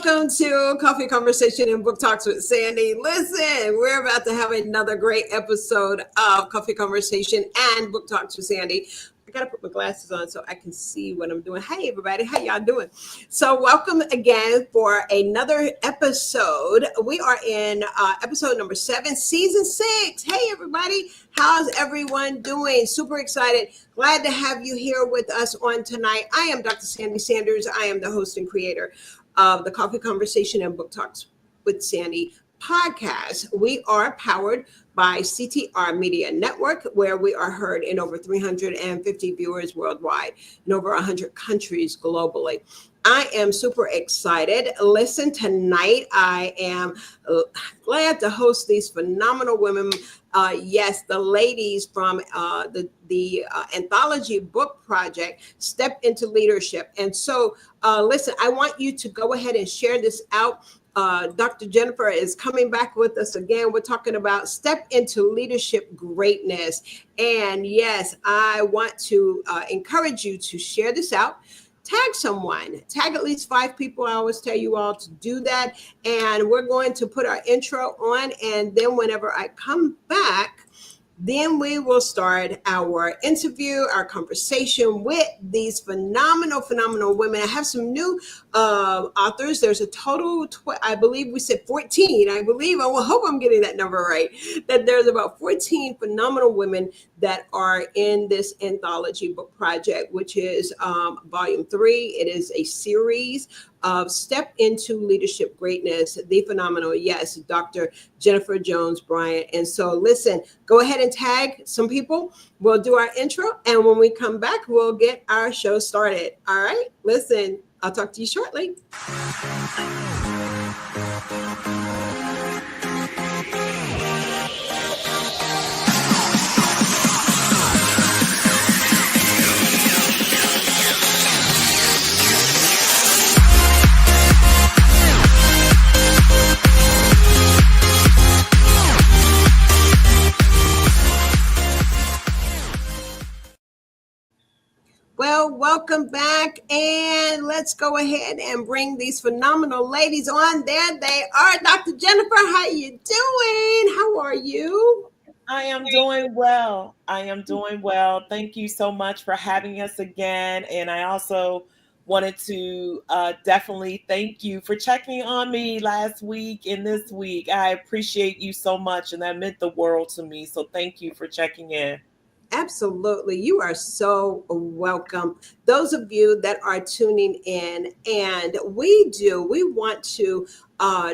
welcome to Coffee Conversation and Book Talks with Sandy. Listen, we're about to have another great episode of Coffee Conversation and Book Talks with Sandy. I gotta put my glasses on so I can see what I'm doing. Hey everybody, how y'all doing? So welcome again for another episode. We are in episode number 7, season 6. Hey everybody, how's everyone doing? Super excited. Glad to have you here with us on tonight. I am Dr. Sandy Sanders. I am the host and creator of the Coffee Conversation and Book Talks with Sandy podcast. We are powered by CTR Media Network, where we are heard in over 350 viewers worldwide in over 100 countries globally. I am super excited. Listen, tonight I am glad to host these phenomenal women. Yes, the ladies from the anthology book project, Step into Leadership. And so, listen, I want you to go ahead and share this out. Dr. Jennifer is coming back with us again. We're talking about Step into Leadership Greatness. And yes, I want to encourage you to share this out. Tag someone, tag at least 5 people. I always tell you all to do that. And we're going to put our intro on. And then whenever I come back, then we will start our interview, our conversation with these phenomenal women. I have some new authors. There's a total, I believe we said 14. I hope I'm getting that number right, that there's about 14 phenomenal women that are in this anthology book project, which is volume 3. It is a series of Step into Leadership Greatness, the phenomenal, yes, Dr. Jennifer Jones Bryant. And so listen, go ahead and tag some people. We'll do our intro. And when we come back, we'll get our show started. All right, listen, I'll talk to you shortly. Well, welcome back, and let's go ahead and bring these phenomenal ladies on. There they are. Dr. Jennifer, how you doing? How are you? I am doing well. Thank you so much for having us again. And I also wanted to definitely thank you for checking on me last week and this week. I appreciate you so much, and that meant the world to me. So thank you for checking in. Absolutely. You are so welcome. Those of you that are tuning in, and we want to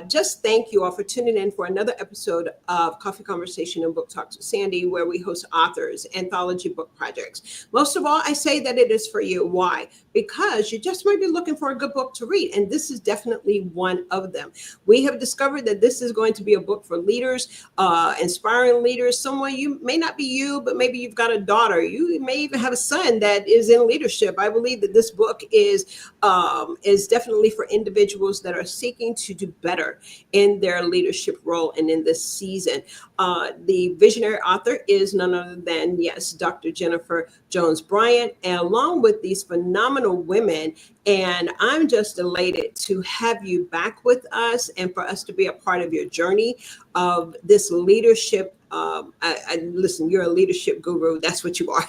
just thank you all for tuning in for another episode of Coffee Conversation and Book Talks with Sandy, where we host authors, anthology book projects. Most of all, I say that it is for you. Why? Because you just might be looking for a good book to read, and this is definitely one of them. We have discovered that this is going to be a book for leaders, inspiring leaders. Someone, you may not be you, but maybe you've got a daughter. You may even have a son that is in leadership. I believe that this book is definitely for individuals that are seeking to do better in their leadership role and in this season. The visionary author is none other than, yes, Dr. Jennifer Jones Bryant, and along with these phenomenal women. And I'm just elated to have you back with us and for us to be a part of your journey of this leadership. Listen, you're a leadership guru. That's what you are.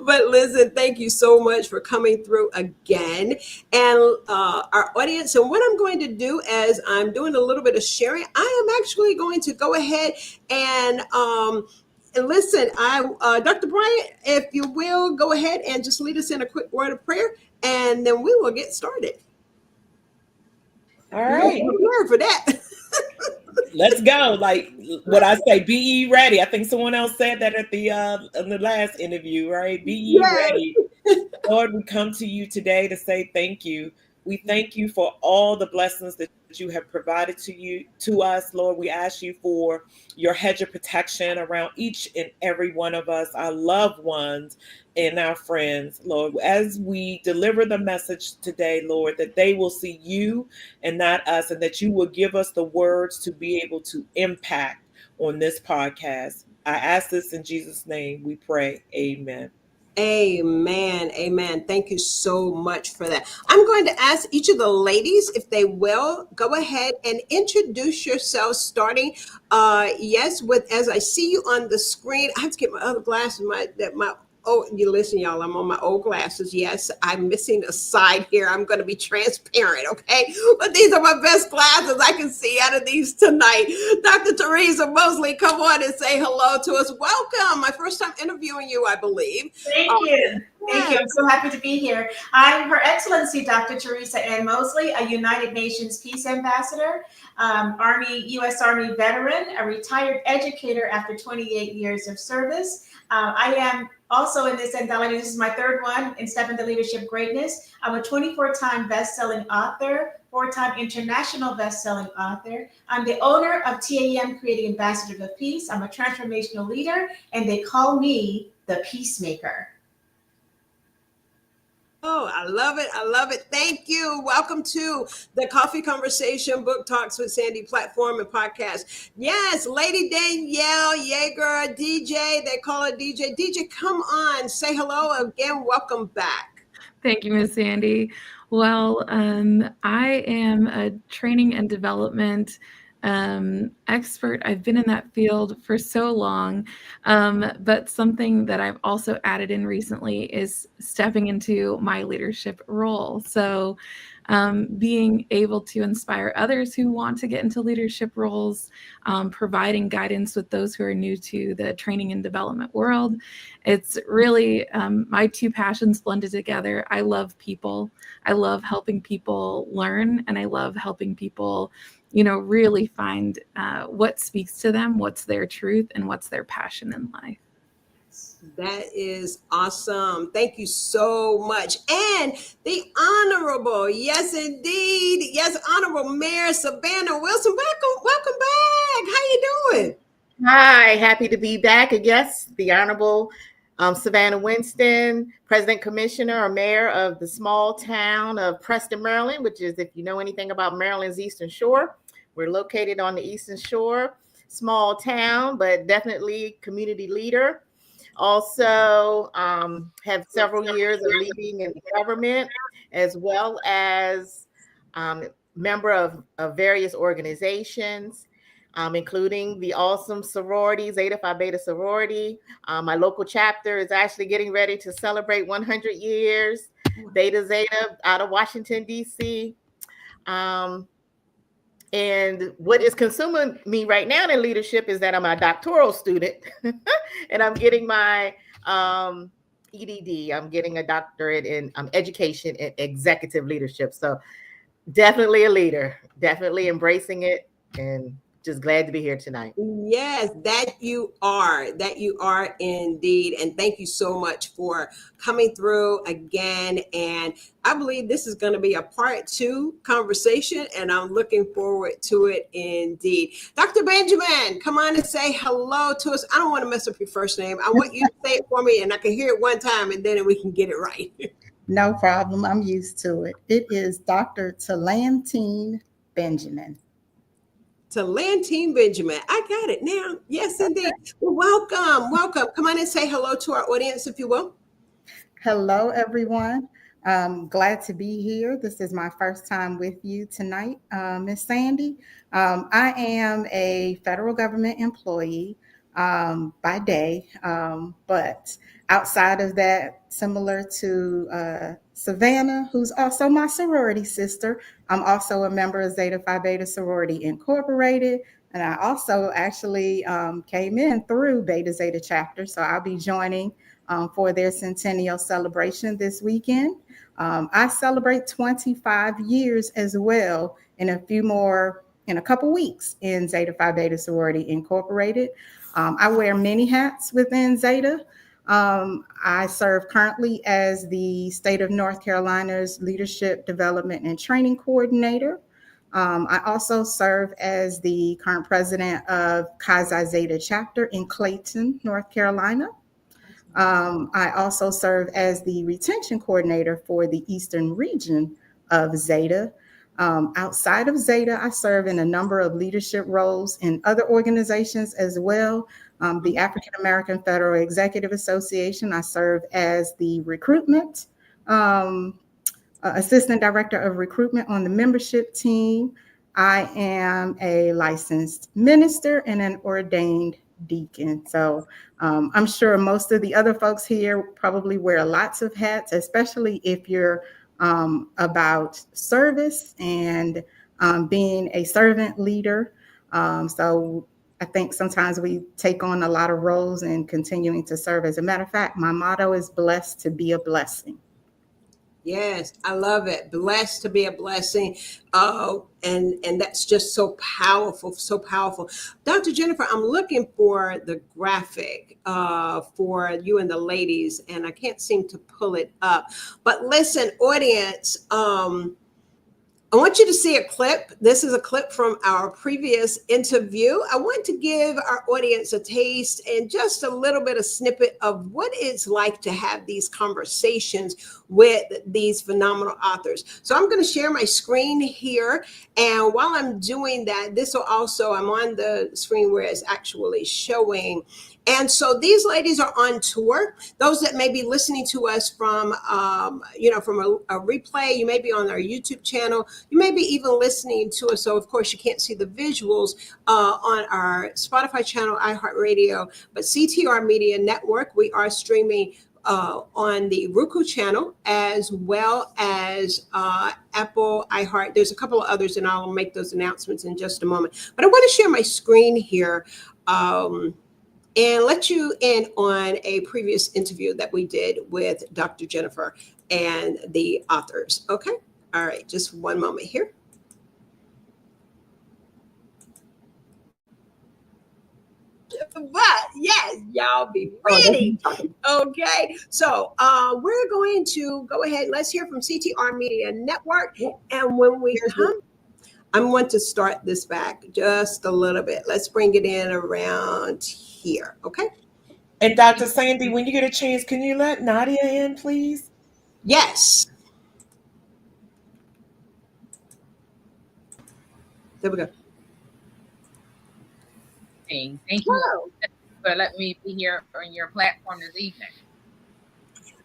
But listen, thank you so much for coming through again. And our audience, and what I'm going to do as I'm doing a little bit of sharing, I am actually going to go ahead and listen, Dr. Bryant, if you will, go ahead and just lead us in a quick word of prayer, and then we will get started. All right. You're for that. Let's go. Like what I say, be ye ready. I think someone else said that at the last interview, right? Be ye ready. Lord, we come to you today to say thank you. We thank you for all the blessings that you have provided to us. Lord, we ask you for your hedge of protection around each and every one of us, our loved ones and our friends, Lord, as we deliver the message today, Lord, that they will see you and not us, and that you will give us the words to be able to impact on this podcast. I ask this in Jesus' name, we pray. Amen. Amen. Amen. Thank you so much for that. I'm going to ask each of the ladies if they will go ahead and introduce yourselves, starting yes, with as I see you on the screen. I have to get my other glasses, my oh, you listen, y'all, I'm on my old glasses. Yes, I'm missing a side here. I'm going to be transparent, okay? But these are my best glasses I can see out of these tonight. Dr. Teresa Mosley, come on and say hello to us. Welcome. My first time interviewing you, I believe. Thank you. Thank you. I'm so happy to be here. I'm Her Excellency Dr. Teresa Ann Mosley, a United Nations Peace Ambassador, U.S. Army veteran, a retired educator after 28 years of service. I am also in this anthology. This is my third one in Step into Leadership Greatness. I'm a 24-time best-selling author, 4-time international best-selling author. I'm the owner of TAM, Creating Ambassadors of Peace. I'm a transformational leader, and they call me the Peacemaker. Oh, I love it. I love it. Thank you. Welcome to the Coffee Conversation Book Talks with Sandy platform and podcast. Yes, Lady Danielle Yeager, DJ. They call her DJ. DJ, come on. Say hello again. Welcome back. Thank you, Miss Sandy. Well, I am a training and development expert. I've been in that field for so long, but something that I've also added in recently is stepping into my leadership role. So being able to inspire others who want to get into leadership roles, providing guidance with those who are new to the training and development world. It's really my two passions blended together. I love people. I love helping people learn, and I love helping people, really find what speaks to them, what's their truth, and what's their passion in life. That is awesome. Thank you so much. And the Honorable, yes, indeed. Yes, Honorable Mayor Savannah Wilson. Welcome back. How you doing? Hi, happy to be back. And yes, the Honorable Savannah Winston, President Commissioner or Mayor of the small town of Preston, Maryland, which is, if you know anything about Maryland's Eastern Shore, we're located on the Eastern Shore, small town, but definitely community leader. Also have several years of leading in government, as well as member of various organizations, including the awesome sorority, Zeta Phi Beta sorority. My local chapter is actually getting ready to celebrate 100 years. Beta Zeta out of Washington, D.C. And what is consuming me right now in leadership is that I'm a doctoral student and I'm getting my EDD. I'm getting a doctorate in education and executive leadership. So definitely a leader, definitely embracing it, and just glad to be here tonight. Yes, that you are indeed. And thank you so much for coming through again. And I believe this is going to be a part 2 conversation, and I'm looking forward to it indeed. Dr. Benjamin, come on and say hello to us. I don't want to mess up your first name. I want you to say it for me, and I can hear it one time, and then we can get it right. No problem. I'm used to it. It is Dr. Talantine Benjamin. Talantine Benjamin. I got it now. Yes, indeed. Well, welcome. Come on and say hello to our audience, if you will. Hello, everyone. Glad to be here. This is my first time with you tonight, Miss Sandy. I am a federal government employee by day, but outside of that, similar to Savannah, who's also my sorority sister, I'm also a member of Zeta Phi Beta Sorority Incorporated, and I also actually came in through Beta Zeta chapter, so I'll be joining for their centennial celebration this weekend. I celebrate 25 years as well in a couple weeks in Zeta Phi Beta Sorority Incorporated. I wear many hats within Zeta. I serve currently as the state of North Carolina's Leadership Development and Training Coordinator. I also serve as the current president of Chi Xi Zeta chapter in Clayton, North Carolina. I also serve as the retention coordinator for the Eastern region of Zeta. Outside of Zeta, I serve in a number of leadership roles in other organizations as well. the African American Federal Executive Association. I serve as the recruitment assistant director of recruitment on the membership team. I am a licensed minister and an ordained deacon. So I'm sure most of the other folks here probably wear lots of hats, especially if you're about service and being a servant leader. So I think sometimes we take on a lot of roles and continuing to serve. As a matter of fact, my motto is blessed to be a blessing. Yes, I love it. Blessed to be a blessing. And that's just so powerful, so powerful. Dr. Jennifer, I'm looking for the graphic for you and the ladies, and I can't seem to pull it up. But listen, audience, I want you to see a clip. This is a clip from our previous interview. I want to give our audience a taste and just a little bit of snippet of what it's like to have these conversations with these phenomenal authors. So I'm going to share my screen here. And while I'm doing that, this will also, I'm on the screen where it's actually showing. And so these ladies are on tour. Those that may be listening to us from, from a replay, you may be on our YouTube channel. You may be even listening to us. So, of course, you can't see the visuals on our Spotify channel, iHeartRadio, but CTR Media Network. We are streaming on the Roku channel as well as Apple, iHeart. There's a couple of others, and I'll make those announcements in just a moment. But I want to share my screen here. And let you in on a previous interview that we did with Dr. Jennifer and the authors. Okay. All right. Just one moment here. But yes, y'all be ready. Okay. So we're going to go ahead. Let's hear from CTR Media Network. And when we come, I'm going to start this back just a little bit. Let's bring it in around here. Okay. And Dr. Sandy, when you get a chance, can you let Nadia in, please? Yes. There we go. Thank you for letting me be here on your platform this evening.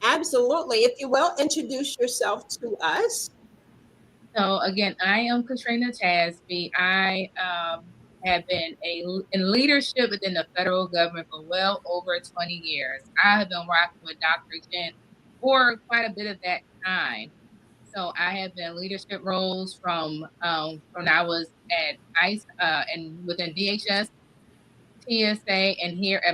Absolutely. If you will, introduce yourself to us. So again, I am Katrina Tasby. I have been in leadership within the federal government for well over 20 years. I have been working with Dr. Jen for quite a bit of that time. So I have been in leadership roles from when I was at ICE and within DHS, TSA, and here at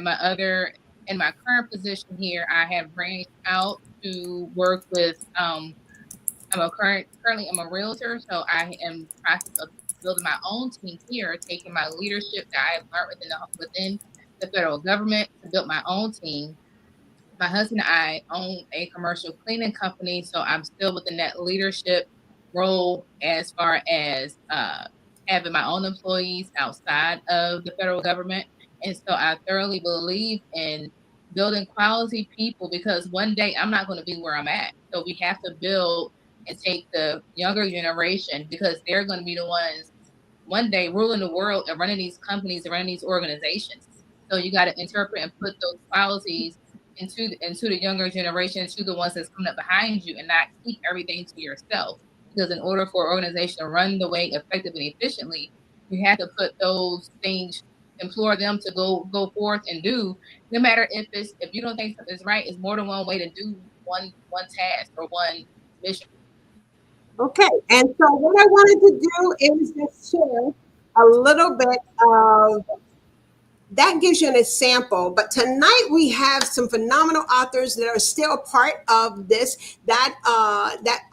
in my current position here, I have branched out to work with currently I'm a realtor, so I am in the process of building my own team here, taking my leadership that I have learned within the federal government to build my own team. My husband and I own a commercial cleaning company, so I'm still within that leadership role as far as having my own employees outside of the federal government. And so I thoroughly believe in building quality people, because one day I'm not going to be where I'm at. So we have to build and take the younger generation, because they're going to be the ones one day ruling the world and running these companies and running these organizations. So you got to interpret and put those qualities into the younger generation, to the ones that's coming up behind you, and not keep everything to yourself. Because in order for an organization to run the way effectively and efficiently, you have to put those things, implore them to go forth and do. No matter if you don't think something's right, it's more than one way to do one task or one mission. Okay. And so what I wanted to do is just share a little bit of that. Gives you an example, but tonight we have some phenomenal authors that are still a part of this. That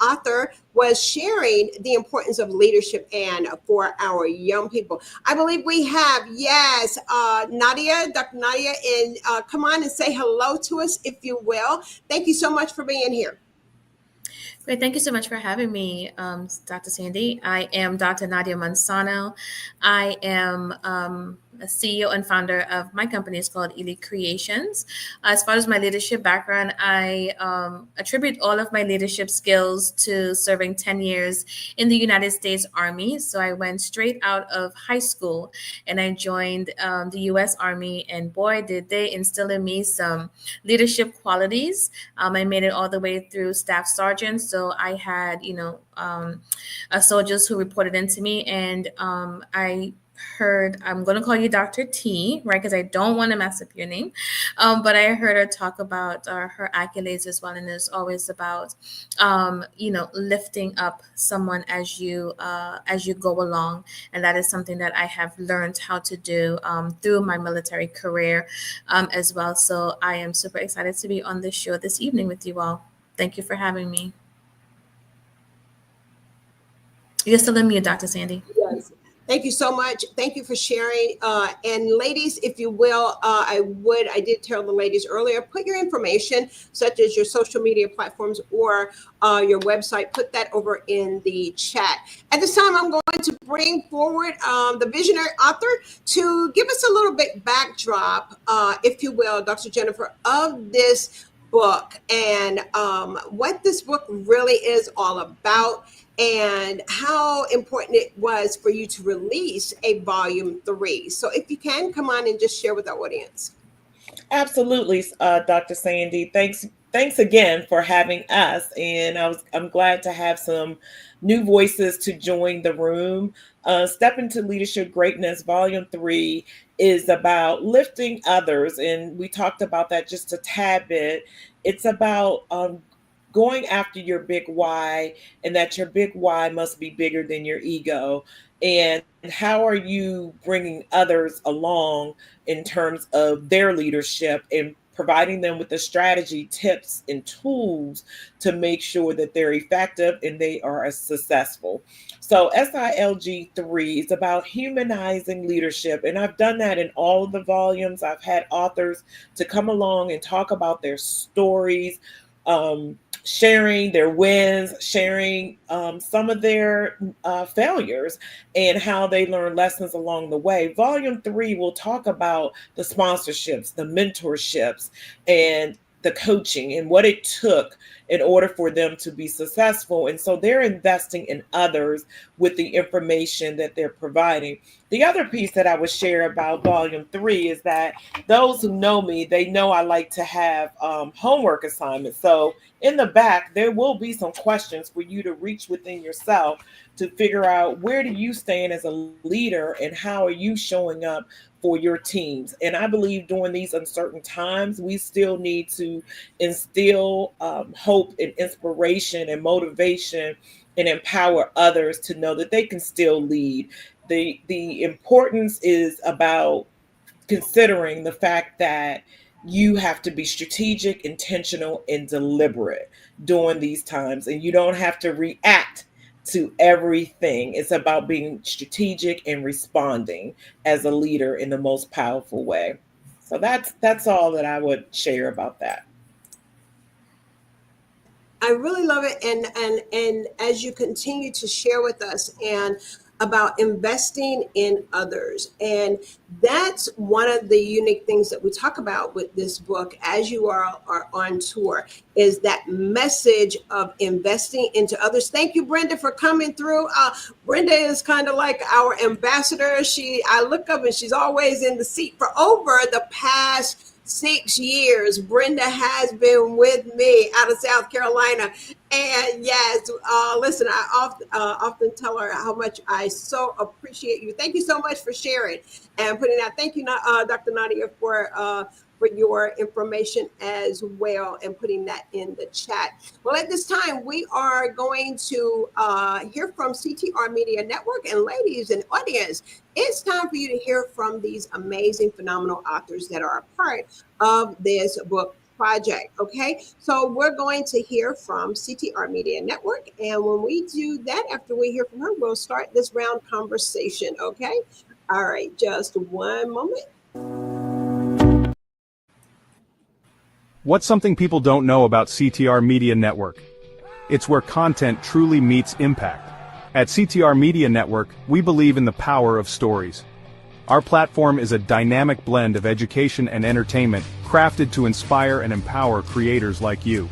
author was sharing the importance of leadership and for our young people. I believe we have, yes, Nadia, Dr. Nadia, and come on and say hello to us, if you will. Thank you so much for being here. Great. Thank you so much for having me, Dr. Sandy. I am Dr. Nadia Manzano. I am a CEO and founder of my company. It's called Elite Creations. As far as my leadership background, I attribute all of my leadership skills to serving 10 years in the United States Army. So I went straight out of high school and I joined the U.S. Army, and boy, did they instill in me some leadership qualities. I made it all the way through staff sergeant. So I had, soldiers who reported into me, and I heard, I'm going to call you Dr. T, right? Because I don't want to mess up your name. But I heard her talk about her accolades as well. And it's always about, lifting up someone as you go along. And that is something that I have learned how to do through my military career as well. So I am super excited to be on this show this evening with you all. Thank you for having me. You're still in mute, Dr. Sandy. Yes. Thank you so much. Thank you for sharing. And ladies, if you will, I did tell the ladies earlier, put your information, such as your social media platforms or your website, put that over in the chat. At this time, I'm going to bring forward the visionary author to give us a little bit backdrop, if you will, Dr. Jennifer, of this book and what this book really is all about, and how important it was for you to release a volume 3. So if you can, come on and just share with our audience. Absolutely, Dr. Sandy. Thanks again for having us. And I'm glad to have some new voices to join the room. Step into Leadership Greatness, Volume 3 is about lifting others. And we talked about that just a tad bit. It's about going after your big why, and that your big why must be bigger than your ego. And how are you bringing others along in terms of their leadership and providing them with the strategy, tips, and tools to make sure that they're effective and they are successful. So SILG 3 is about humanizing leadership. And I've done that in all of the volumes. I've had authors to come along and talk about their stories, sharing their wins, sharing some of their failures, and how they learn lessons along the way. Volume 3 will talk about the sponsorships, the mentorships, and the coaching and what it took in order for them to be successful. And so they're investing in others with the information that they're providing. The other piece that I would share about Volume 3 is that those who know me, they know I like to have homework assignments. So in the back, there will be some questions for you to reach within yourself to figure out, where do you stand as a leader and how are you showing up for your teams? And I believe during these uncertain times, we still need to instill hope and inspiration and motivation and empower others to know that they can still lead. The importance is about considering the fact that you have to be strategic, intentional, and deliberate during these times. And you don't have to react to everything. It's about being strategic and responding as a leader in the most powerful way. So that's all that I would share about that. I really love it. And as you continue to share with us and about investing in others. And that's one of the unique things that we talk about with this book as you are on tour, is that message of investing into others. Thank you, Brenda, for coming through. Brenda is kind of like our ambassador. I look up and she's always in the seat. For over the past 6 years, Brenda has been with me out of South Carolina. And yes, listen, I often tell her how much I so appreciate you. Thank you so much for sharing and putting that. Thank you, Dr. Nadia, for your information as well and putting that in the chat. Well, at this time, we are going to hear from CTR Media Network. And ladies and audience, it's time for you to hear from these amazing, phenomenal authors that are a part of this book project. Okay, so we're going to hear from CTR Media Network. And when we do that, after we hear from her, we'll start this round conversation. Okay, all right, just one moment. What's something people don't know about CTR Media Network? It's where content truly meets impact. At CTR Media Network, we believe in the power of stories. Our platform is a dynamic blend of education and entertainment crafted to inspire and empower creators like you.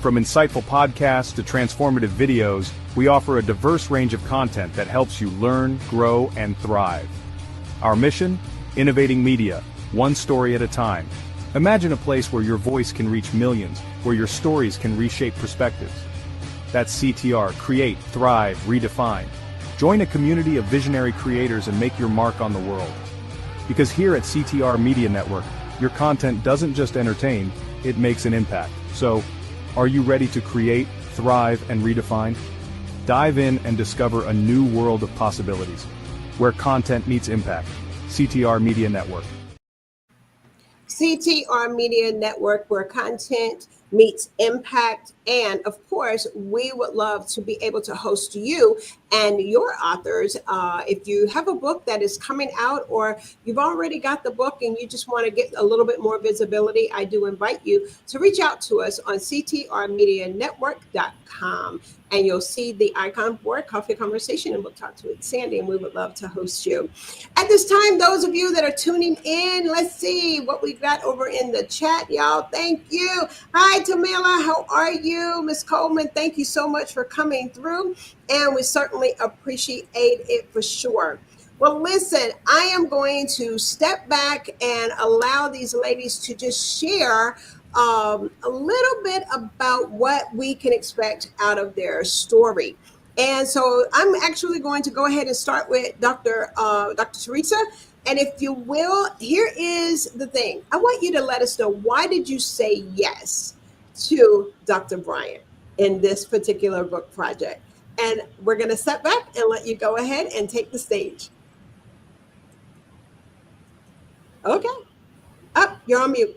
From insightful podcasts to transformative videos, we offer a diverse range of content that helps you learn, grow, and thrive. Our mission? Innovating media, one story at a time. Imagine a place where your voice can reach millions, where your stories can reshape perspectives. That's CTR, Create, Thrive, Redefine. Join a community of visionary creators and make your mark on the world. Because here at CTR Media Network, your content doesn't just entertain, it makes an impact. So, are you ready to create, thrive, and redefine? Dive in and discover a new world of possibilities, where content meets impact. CTR Media Network. CTR Media Network, where content meets impact. And of course, we would love to be able to host you and your authors. If you have a book that is coming out, or you've already got the book and you just want to get a little bit more visibility, I do invite you to reach out to us on ctrmedianetwork.com. And you'll see the icon for Coffee Conversation and Book Talks with Sandy, and we would love to host you. At this time, those of you that are tuning in, let's see what we got over in the chat, y'all. Thank you. Hi, Tamila. How are you? Miss Coleman, thank you so much for coming through, and we certainly appreciate it for sure. Well, listen, I am going to step back and allow these ladies to just share a little bit about what we can expect out of their story. And so I'm actually going to go ahead and start with Dr. Teresa. And if you will, here is the thing. I want you to let us know, why did you say yes to Dr. Bryant in this particular book project? And we're going to step back and let you go ahead and take the stage. Okay. You're on mute.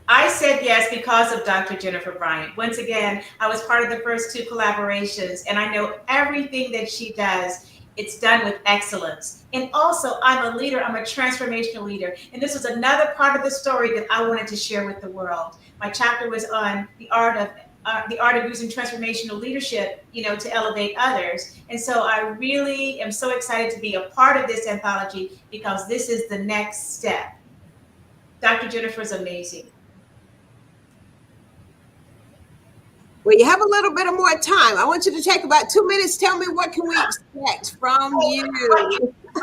I said yes because of Dr. Jennifer Bryant. Once again, I was part of the first two collaborations, and I know everything that she does, it's done with excellence. And also, I'm a leader, I'm a transformational leader. And this was another part of the story that I wanted to share with the world. My chapter was on the art of using transformational leadership, to elevate others. And so I really am so excited to be a part of this anthology, because this is the next step. Dr. Jennifer is amazing. Well, you have a little bit of more time. I want you to take about 2 minutes. Tell me, what can we expect from you?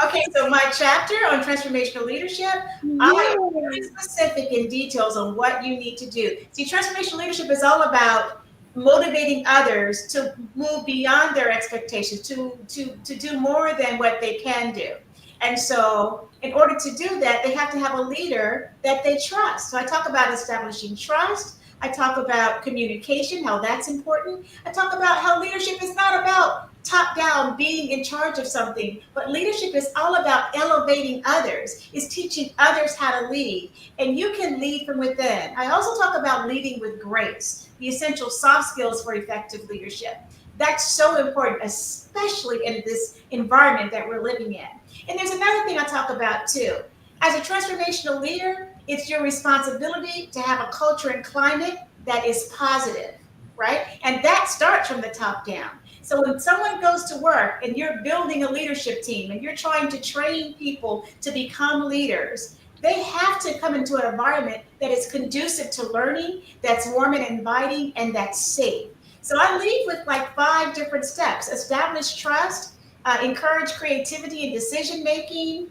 Okay, so my chapter on transformational leadership, I am very specific in details on what you need to do. See, transformational leadership is all about motivating others to move beyond their expectations, to do more than what they can do. And so in order to do that, they have to have a leader that they trust. So I talk about establishing trust. I talk about communication, how that's important. I talk about how leadership is not about top down being in charge of something, but leadership is all about elevating others, is teaching others how to lead. And you can lead from within. I also talk about leading with grace, the essential soft skills for effective leadership. That's so important, especially in this environment that we're living in. And there's another thing I talk about too. As a transformational leader, it's your responsibility to have a culture and climate that is positive, right? And that starts from the top down. So when someone goes to work and you're building a leadership team and you're trying to train people to become leaders, they have to come into an environment that is conducive to learning, that's warm and inviting, and that's safe. So I lead with like 5 different steps: establish trust, encourage creativity and decision making,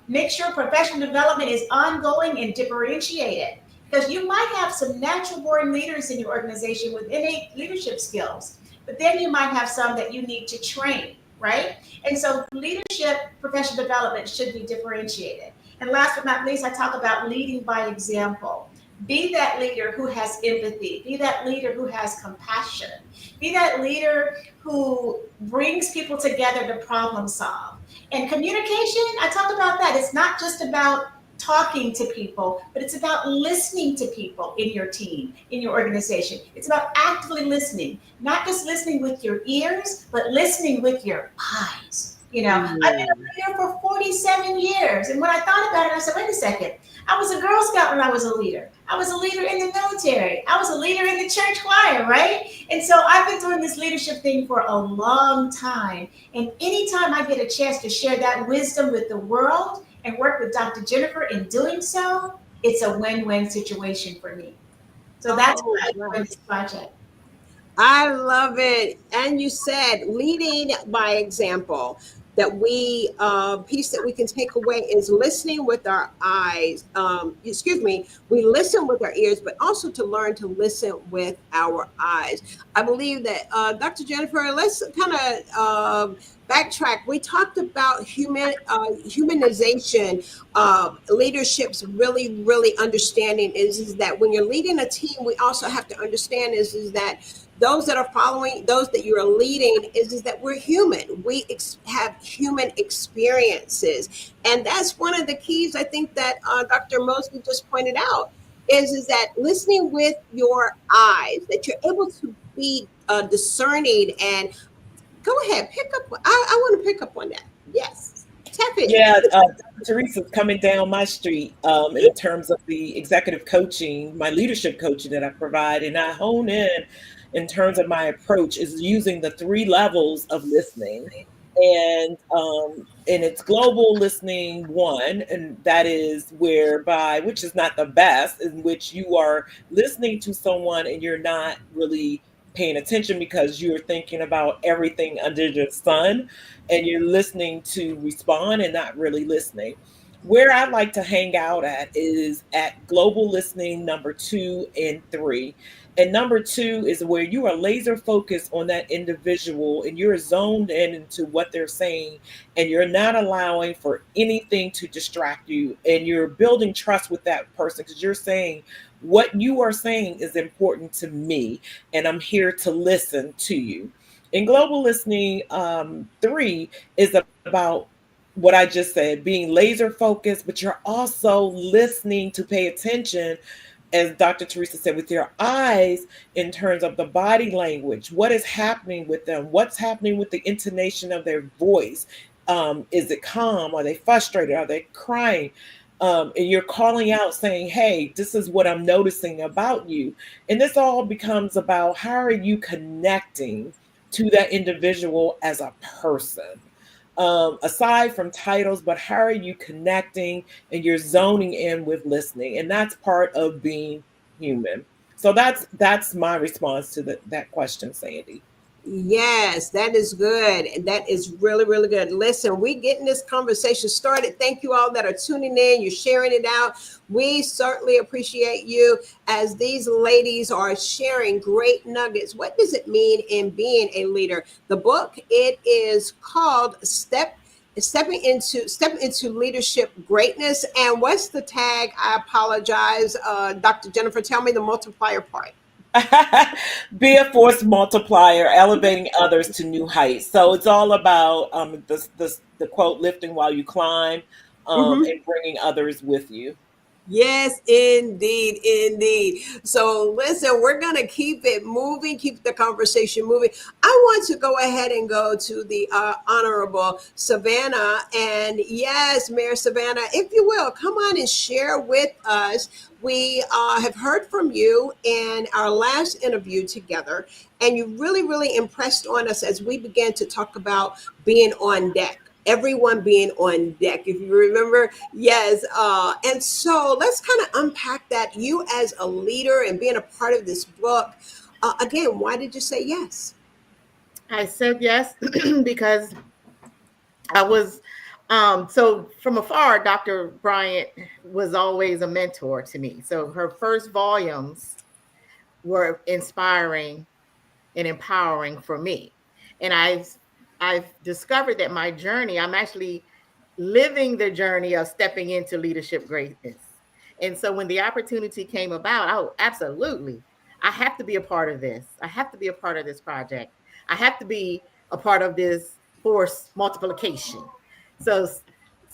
make sure professional development is ongoing and differentiated, because you might have some natural born leaders in your organization with innate leadership skills, but then you might have some that you need to train, right? And so leadership, professional development should be differentiated. And last but not least, I talk about leading by example. Be that leader who has empathy. Be that leader who has compassion. Be that leader who brings people together to problem solve. And communication, I talk about that. It's not just about talking to people, but it's about listening to people in your team, in your organization. It's about actively listening, not just listening with your ears, but listening with your eyes. You know, I've been a leader for 47 years. And when I thought about it, I said, wait a second. I was a Girl Scout when I was a leader. I was a leader in the military. I was a leader in the church choir, right? And so I've been doing this leadership thing for a long time. And anytime I get a chance to share that wisdom with the world and work with Dr. Jennifer in doing so, it's a win-win situation for me. So that's why I joined this project. I love it. And you said leading by example. That we piece that we can take away is listening with our eyes. We listen with our ears, but also to learn to listen with our eyes. I believe that Dr. Jennifer, let's kind of backtrack. We talked about humanization. Leadership's really understanding is that when you're leading a team, we also have to understand is that those that are following, those that you're leading, is that we're human. We have human experiences. And that's one of the keys, I think, that Dr. Mosley just pointed out, is that listening with your eyes, that you're able to be discerning. And go ahead, pick up. I want to pick up on that. Yes. Tap it. Yeah, Teresa's coming down my street in terms of the executive coaching, my leadership coaching that I provide. And I hone in terms of my approach is using the 3 levels of listening. And it's global listening 1, and that is whereby, which is not the best, in which you are listening to someone and you're not really paying attention because you're thinking about everything under the sun and you're listening to respond and not really listening. Where I like to hang out at is at global listening number 2 and 3. And number 2 is where you are laser focused on that individual and you're zoned in into what they're saying and you're not allowing for anything to distract you and you're building trust with that person because you're saying what you are saying is important to me and I'm here to listen to you. In global listening 3 is about what I just said, being laser focused, but you're also listening to pay attention, as Dr. Teresa said, with your eyes in terms of the body language. What is happening with them? What's happening with the intonation of their voice? Is it calm? Are they frustrated? Are they crying? And you're calling out saying, hey, this is what I'm noticing about you. And this all becomes about how are you connecting to that individual as a person? Aside from titles, but how are you connecting and you're zoning in with listening? And that's part of being human. So that's my response to that question, Sandy. Yes, that is good. That is really good. Listen, we getting this conversation started. Thank you all that are tuning in. You're sharing it out. We certainly appreciate you as these ladies are sharing great nuggets. What does it mean in being a leader? The book, it is called Stepping into Leadership Greatness. And what's the tag? I apologize. Dr. Jennifer, tell me the multiplier part. Be a force multiplier, elevating others to new heights. So it's all about the quote, lifting while you climb, and bringing others with you. Yes, indeed. So listen, we're going to keep it moving, keep the conversation moving. I want to go ahead and go to the Honorable Savannah. And yes, Mayor Savannah, if you will, come on and share with us. We have heard from you in our last interview together, and you really impressed on us as we began to talk about being on deck. Everyone being on deck, if you remember. Yes. And so let's kind of unpack that. You as a leader and being a part of this book, again, why did you say yes? I said yes because I was, so from afar, Dr. Bryant was always a mentor to me. So her first volumes were inspiring and empowering for me. And I've discovered that my journey, I'm actually living the journey of stepping into leadership greatness. And so when the opportunity came about, oh, absolutely, I have to be a part of this. I have to be a part of this project. I have to be a part of this force multiplication. So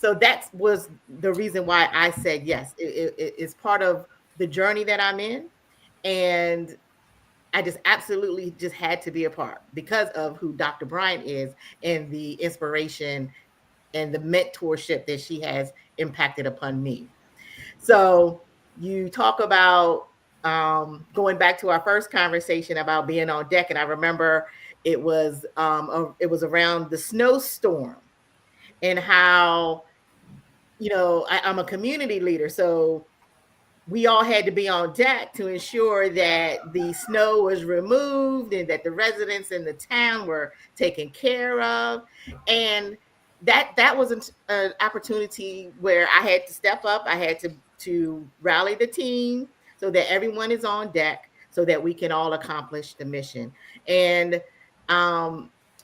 that was the reason why I said yes. It's part of the journey that I'm in. And I just absolutely just had to be a part because of who Dr. Bryant is and the inspiration and the mentorship that she has impacted upon me. So you talk about going back to our first conversation about being on deck, and I remember it was around the snowstorm and how, you know, I'm a community leader, so we all had to be on deck to ensure that the snow was removed and that the residents in the town were taken care of. And that was an opportunity where I had to step up. I had to rally the team so that everyone is on deck so that we can all accomplish the mission. And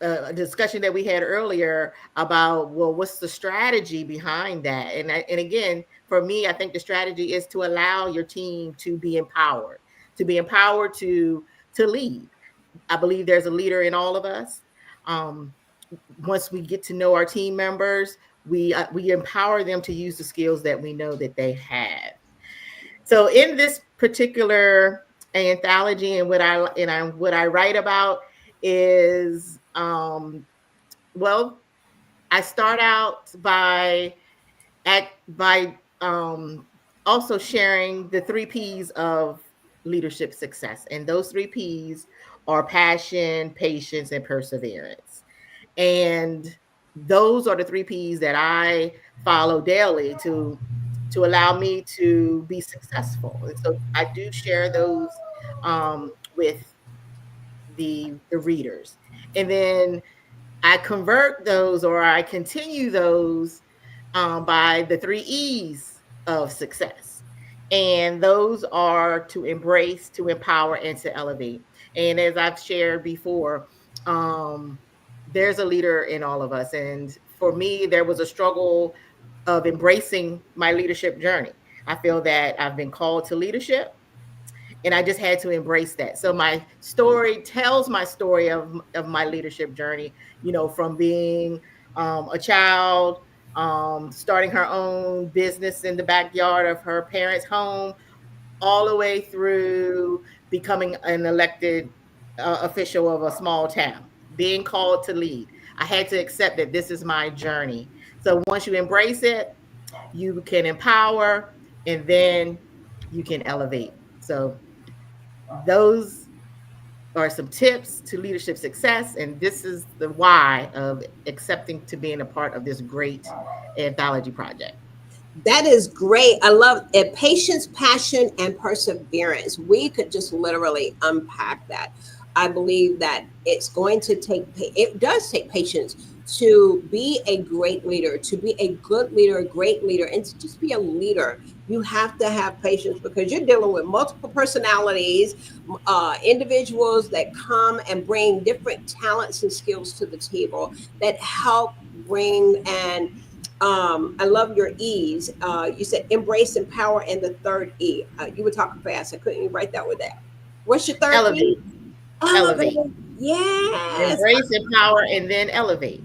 a discussion that we had earlier about, well, what's the strategy behind that? And again, for me, I think the strategy is to allow your team to be empowered to lead. I believe there's a leader in all of us. Once we get to know our team members, we empower them to use the skills that we know that they have. So in this particular anthology, and what I write about is, well, I start out by also sharing the 3 P's of leadership success. And those 3 P's are passion, patience, and perseverance. And those are the 3 P's that I follow daily to allow me to be successful. And so I do share those with the readers. And then I convert those, or I continue those by the 3 E's of success. And those are to embrace, to empower, and to elevate. And as I've shared before, there's a leader in all of us. And for me, there was a struggle of embracing my leadership journey. I feel that I've been called to leadership, and I just had to embrace that. So my story tells my story of my leadership journey, you know, from being a child, starting her own business in the backyard of her parents' home, all the way through becoming an elected official of a small town, being called to lead. I had to accept that this is my journey. So once you embrace it, you can empower, and then you can elevate. So those are some tips to leadership success, and this is the why of accepting to being a part of this great anthology project. That is great. I love it. Patience, passion, and perseverance. We could just literally unpack that. I believe that it does take patience to be a great leader, to be a good leader, a great leader, and to just be a leader. You have to have patience because you're dealing with multiple personalities, individuals that come and bring different talents and skills to the table that help bring and I love your E's. You said embrace, empower, and the 3rd E. You were talking fast. I couldn't even write that with that. What's your 3rd Elevate. E? Elevate. Yes. Embrace, empower, and then elevate.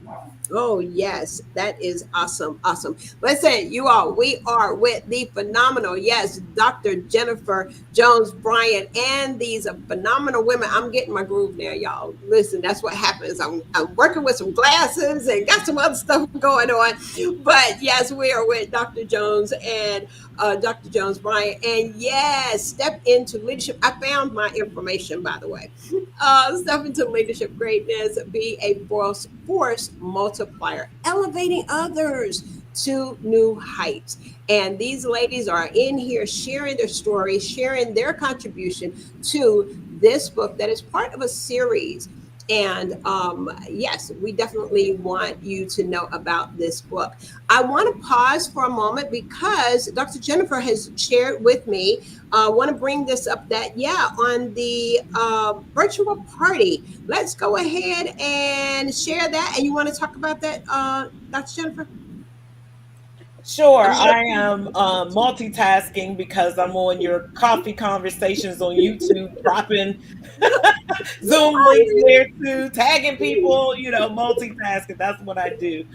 Oh, yes. That is awesome. Awesome. Listen, you all, we are with the phenomenal, yes, Dr. Jennifer Jones Bryant and these phenomenal women. I'm getting my groove now, y'all. Listen, that's what happens. I'm working with some glasses and got some other stuff going on. But yes, we are with Dr. Jones and Dr. Jones Bryant. And yes, step into leadership. I found my information, by the way. Step into leadership greatness, be a force multiplier, elevating others to new heights. And these ladies are in here sharing their stories, sharing their contribution to this book that is part of a series. And yes, we definitely want you to know about this book. I want to pause for a moment because Dr. Jennifer has shared with me, I want to bring this up that, on the virtual party, let's go ahead and share that. And you want to talk about that, Dr. Jennifer? Sure. I am multitasking because I'm on your coffee conversations on YouTube, dropping Zoom links there too, tagging people, multitasking. That's what I do.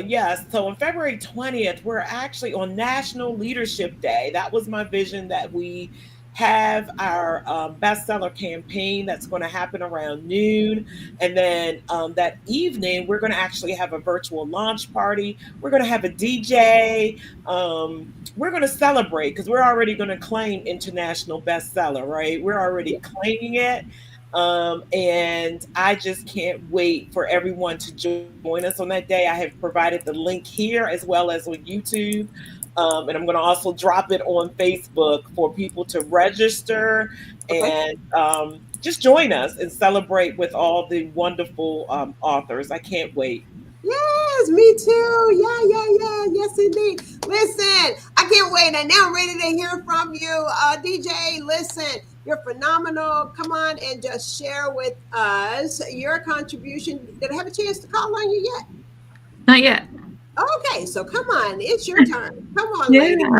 Yes. So on February 20th, we're actually on National Leadership Day. That was my vision, that we have our bestseller campaign that's going to happen around noon. And then that evening, we're going to actually have a virtual launch party. We're going to have a DJ. We're going to celebrate because we're already going to claim international bestseller, right? We're already claiming it. And I just can't wait for everyone to join us on that day. I have provided the link here as well as on YouTube. And I'm going to also drop it on Facebook for people to register and just join us and celebrate with all the wonderful authors. I can't wait. Yes, me too. Yeah. Yes, indeed. Listen, I can't wait. And now I'm ready to hear from you. DJ, listen, you're phenomenal. Come on and just share with us your contribution. Did I have a chance to call on you yet? Not yet. Okay, so come on. It's your turn. Come on, lady. All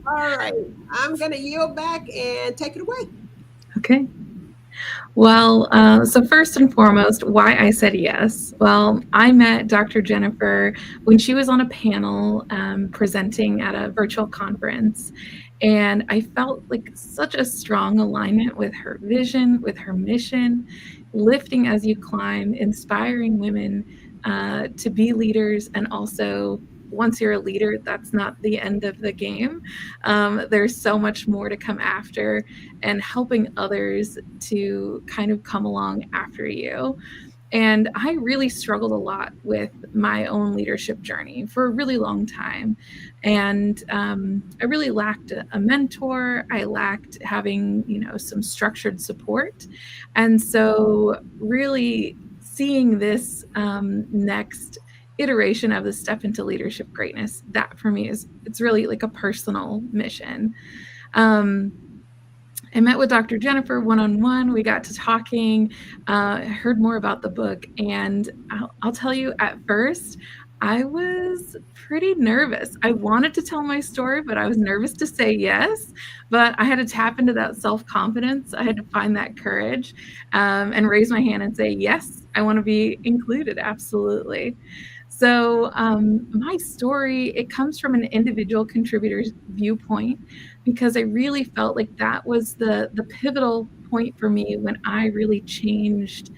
right. I'm going to yield back and take it away. Okay. Well, so first and foremost, why I said yes. Well, I met Dr. Jennifer when she was on a panel presenting at a virtual conference. And I felt like such a strong alignment with her vision, with her mission, lifting as you climb, inspiring women to be leaders. And also, once you're a leader, that's not the end of the game. There's so much more to come after, and helping others to kind of come along after you. And I really struggled a lot with my own leadership journey for a really long time. And I really lacked a mentor. I lacked having, some structured support. And so really seeing this next iteration of the Step into Leadership Greatness, that for me it's really like a personal mission. I met with Dr. Jennifer one-on-one. We got to talking, heard more about the book. And I'll tell you, at first, I was pretty nervous. I wanted to tell my story, but I was nervous to say yes. But I had to tap into that self-confidence. I had to find that courage and raise my hand and say, yes, I want to be included. Absolutely. So my story, it comes from an individual contributor's viewpoint, because I really felt like that was the pivotal point for me when I really changed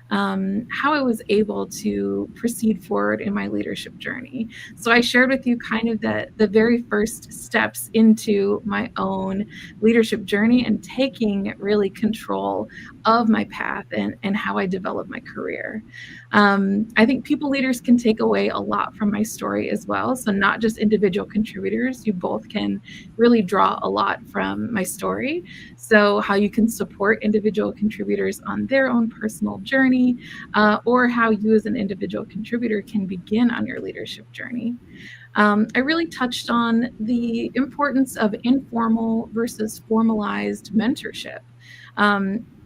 how I was able to proceed forward in my leadership journey. So I shared with you kind of the very first steps into my own leadership journey and taking really control of my path and how I developed my career. I think people leaders can take away a lot from my story as well. So not just individual contributors, you both can really draw a lot from my story. So how you can support individual contributors on their own personal journey, or how you as an individual contributor can begin on your leadership journey. I really touched on the importance of informal versus formalized mentorship.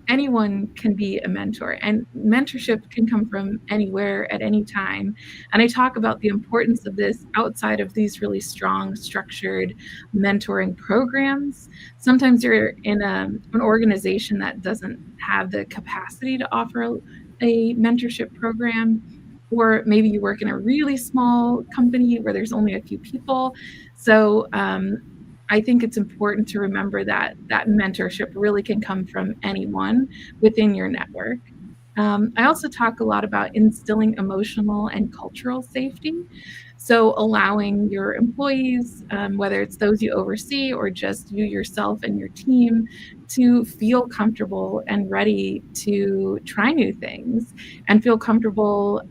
Anyone can be a mentor, and mentorship can come from anywhere at any time. And I talk about the importance of this outside of these really strong, structured mentoring programs. Sometimes you're in an organization that doesn't have the capacity to offer a mentorship program, or maybe you work in a really small company where there's only a few people. So I think it's important to remember that mentorship really can come from anyone within your network. I also talk a lot about instilling emotional and cultural safety. So allowing your employees, whether it's those you oversee or just you yourself and your team, to feel comfortable and ready to try new things and feel comfortable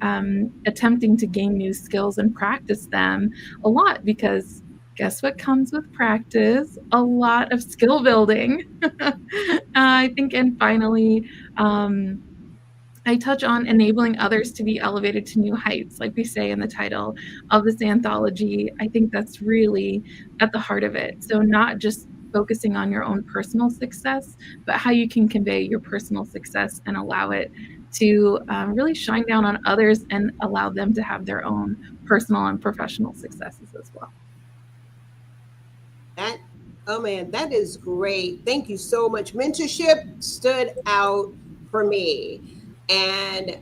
attempting to gain new skills and practice them a lot, because guess what comes with practice? A lot of skill building. I think, and finally, I touch on enabling others to be elevated to new heights, like we say in the title of this anthology. I think that's really at the heart of it. So not just focusing on your own personal success, but how you can convey your personal success and allow it to really shine down on others and allow them to have their own personal and professional successes as well. Oh man, that is great. Thank you so much. Mentorship stood out for me. And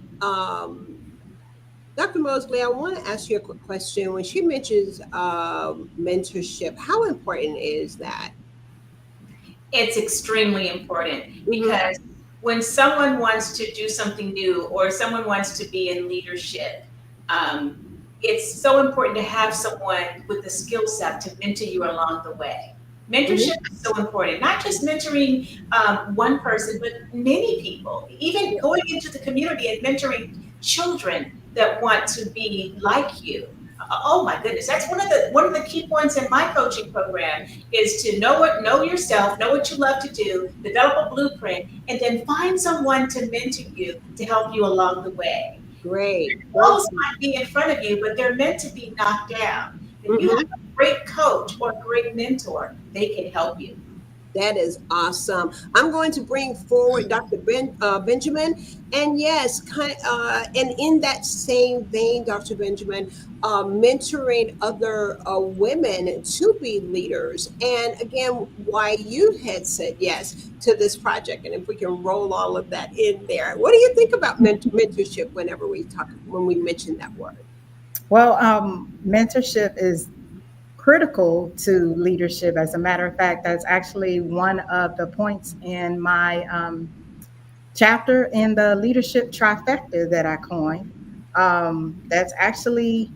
Dr. Mosley, I want to ask you a quick question. When she mentions mentorship, how important is that? It's extremely important because when someone wants to do something new or someone wants to be in leadership, it's so important to have someone with the skill set to mentor you along the way. Mentorship is so important, not just mentoring one person, but many people, even going into the community and mentoring children that want to be like you. Oh my goodness, that's one of the key points in my coaching program is to know yourself, know what you love to do, develop a blueprint, and then find someone to mentor you to help you along the way. Great. Walls might be in front of you, but they're meant to be knocked down. If you have a great coach or a great mentor, they can help you. That is awesome. I'm going to bring forward Dr. Benjamin. And yes, and in that same vein, Dr. Benjamin, mentoring other women to be leaders. And again, why you had said yes to this project. And if we can roll all of that in there. What do you think about mentorship when we mention that word? Well, mentorship is critical to leadership. As a matter of fact, that's actually one of the points in my chapter in the leadership trifecta that I coined. That's actually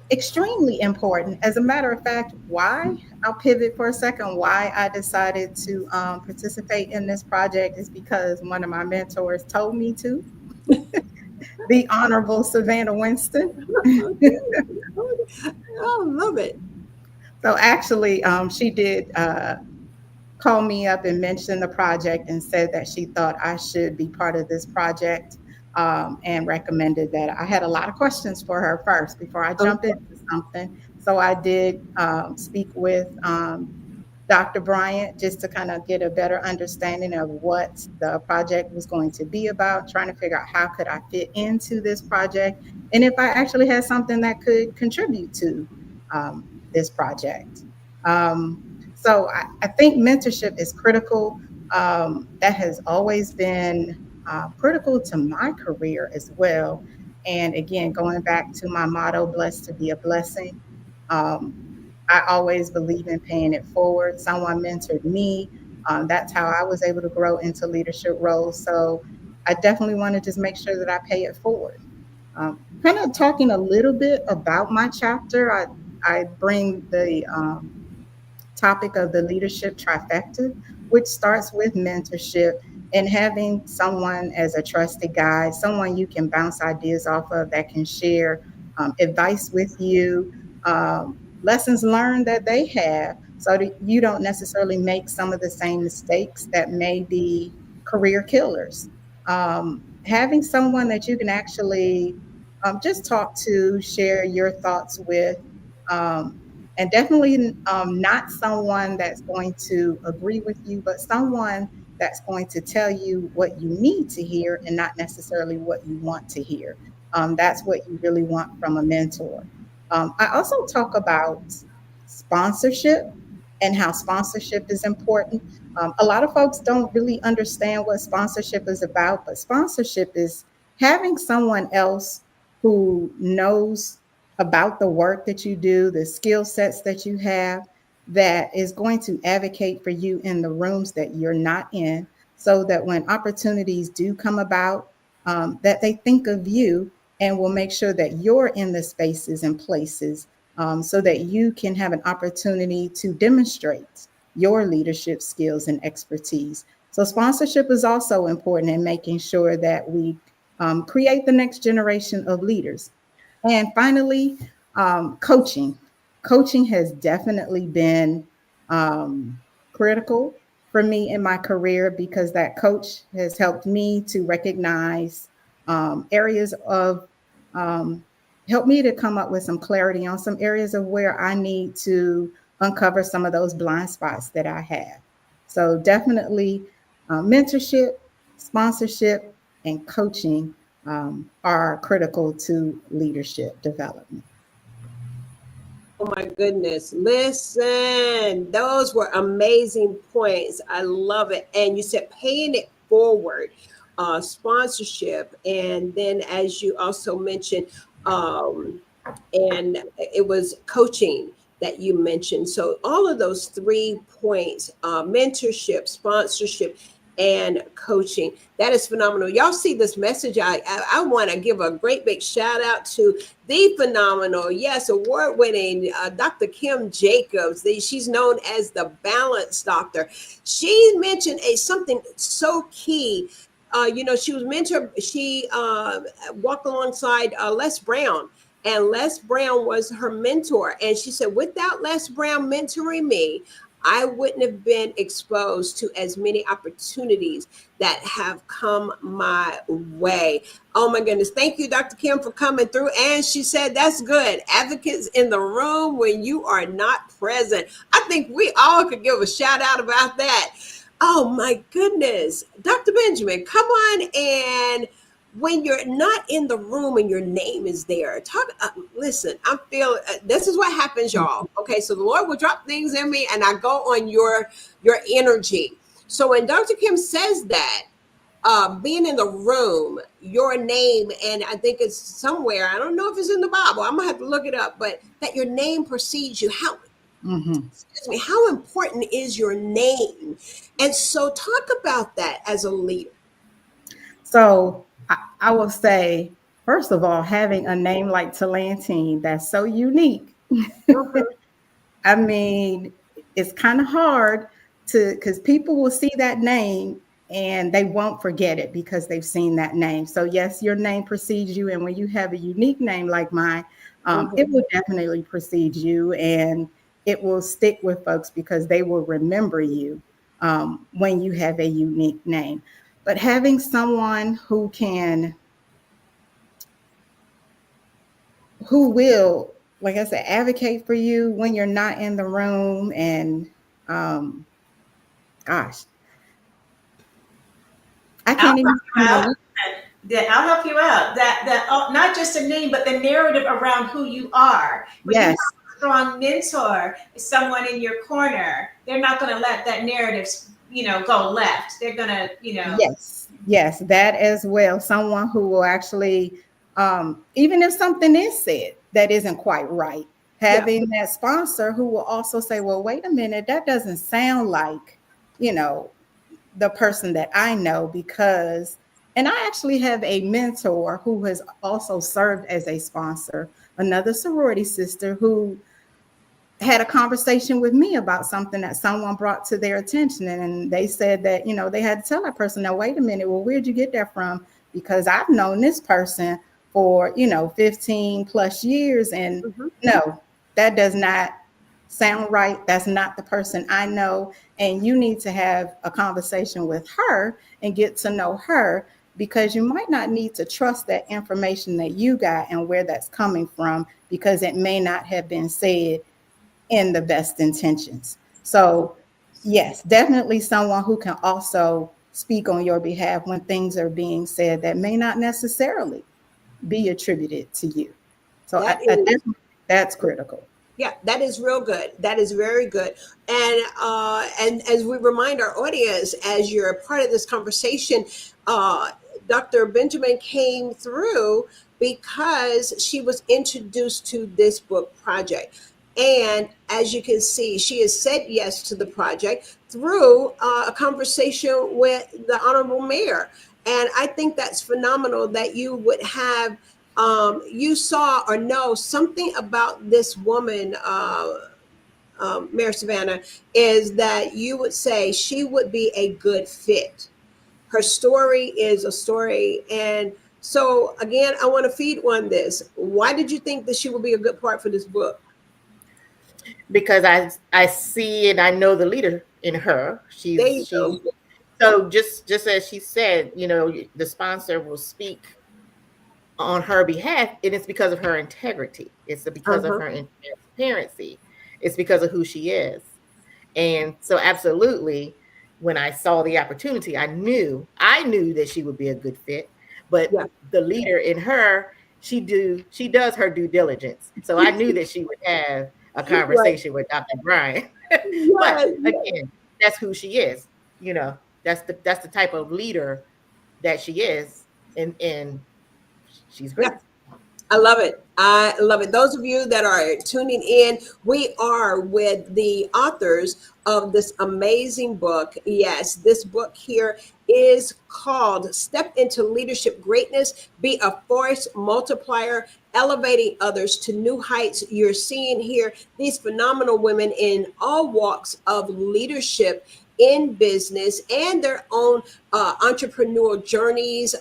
extremely important. As a matter of fact, why I'll pivot for a second. Why I decided to participate in this project is because one of my mentors told me to. The Honorable Savannah Winston. Oh, love it. So actually, she did call me up and mention the project and said that she thought I should be part of this project, and recommended that. I had a lot of questions for her first before I jump into something. So I did speak with Dr. Bryant just to kind of get a better understanding of what the project was going to be about, trying to figure out how could I fit into this project and if I actually had something that could contribute to this project. Um, so I think mentorship is critical. That has always been critical to my career as well. And again, going back to my motto, blessed to be a blessing. Um, I always believe in paying it forward. Someone mentored me. That's how I was able to grow into leadership roles. So I definitely want to just make sure that I pay it forward. Kind of talking a little bit about my chapter, I bring the topic of the leadership trifecta, which starts with mentorship and having someone as a trusted guide, someone you can bounce ideas off of that can share advice with you, lessons learned that they have, so that you don't necessarily make some of the same mistakes that may be career killers. Having someone that you can actually just talk to, share your thoughts with, um, and definitely not someone that's going to agree with you, but someone that's going to tell you what you need to hear and not necessarily what you want to hear. That's what you really want from a mentor. I also talk about sponsorship and how sponsorship is important. A lot of folks don't really understand what sponsorship is about, but sponsorship is having someone else who knows about the work that you do, the skill sets that you have, that is going to advocate for you in the rooms that you're not in, so that when opportunities do come about, that they think of you and will make sure that you're in the spaces and places, so that you can have an opportunity to demonstrate your leadership skills and expertise. So sponsorship is also important in making sure that we create the next generation of leaders. And finally, coaching. Coaching has definitely been critical for me in my career because that coach has helped me to recognize areas of, um, help me to come up with some clarity on some areas of where I need to uncover some of those blind spots that I have. So definitely mentorship, sponsorship, and coaching are critical to leadership development. Oh my goodness. Listen, those were amazing points. I love it. And you said paying it forward, sponsorship. And then, as you also mentioned, and it was coaching. that you mentioned. So all of those 3 points, mentorship, sponsorship, and coaching, that is phenomenal. Y'all see this message. I want to give a great big shout out to the phenomenal, yes, award-winning Dr. Kim Jacobs. She's known as the Balance Doctor. She mentioned something so key. She was mentored. She walked alongside Les Brown, and Les Brown was her mentor. And she said, without Les Brown mentoring me, I wouldn't have been exposed to as many opportunities that have come my way. Oh my goodness. Thank you, Dr. Kim, for coming through. And she said, that's good. Advocates in the room when you are not present. I think we all could give a shout out about that. Oh my goodness. Dr. Benjamin, come on. And when you're not in the room and your name is there, listen, I feel this is what happens, y'all. Okay, so the Lord will drop things in me and I go on your energy. So when Dr. Kim says that, being in the room, your name, and I think it's somewhere, I don't know if it's in the Bible, I'm gonna have to look it up, but that your name precedes you. Excuse me, how important is your name? And so talk about that as a leader. So I will say, first of all, having a name like Talantine, that's so unique. I mean, it's kind of hard because people will see that name and they won't forget it because they've seen that name. So yes, your name precedes you. And when you have a unique name like mine, it will definitely precede you and it will stick with folks because they will remember you when you have a unique name. But having someone who will, like I said, advocate for you when you're not in the room. And gosh, I can't even. I'll help you out. That not just a name, but the narrative around who you are. When you have a strong mentor, someone in your corner, they're not going to let that narrative, go left. They're going to, Yes, that as well. Someone who will actually, even if something is said that isn't quite right, having that sponsor who will also say, well, wait a minute, that doesn't sound like, the person that I know because, and I actually have a mentor who has also served as a sponsor, another sorority sister who had a conversation with me about something that someone brought to their attention. And they said that, they had to tell that person, now, wait a minute, well, where'd you get that from? Because I've known this person for, 15 plus years. And no, that does not sound right. That's not the person I know. And you need to have a conversation with her and get to know her because you might not need to trust that information that you got and where that's coming from because it may not have been said in the best intentions. So yes, definitely someone who can also speak on your behalf when things are being said that may not necessarily be attributed to you. So that's critical. Yeah, that is real good. That is very good. And as we remind our audience, as you're a part of this conversation, Dr. Benjamin came through because she was introduced to this book project. And as you can see, she has said yes to the project through a conversation with the Honorable Mayor. And I think that's phenomenal that you would have you saw or know something about this woman, Mayor Savannah, is that you would say she would be a good fit. Her story is a story. And so, again, I want to feed on this. Why did you think that she would be a good part for this book? Because I see and I know the leader in her. She's so just as she said, the sponsor will speak on her behalf, and it's because of her integrity. It's because of her transparency. It's because of who she is. And so absolutely, when I saw the opportunity, I knew that she would be a good fit. But the leader in her, she does her due diligence. So I knew that she would have a conversation with Dr. Bryant. But again, that's who she is. That's the type of leader that she is. And she's great. I love it. I love it. Those of you that are tuning in, we are with the authors of this amazing book. Yes, this book here is called Step into Leadership Greatness, Be a Force Multiplier, Elevating Others to New Heights. You're seeing here these phenomenal women in all walks of leadership in business and their own entrepreneurial journeys.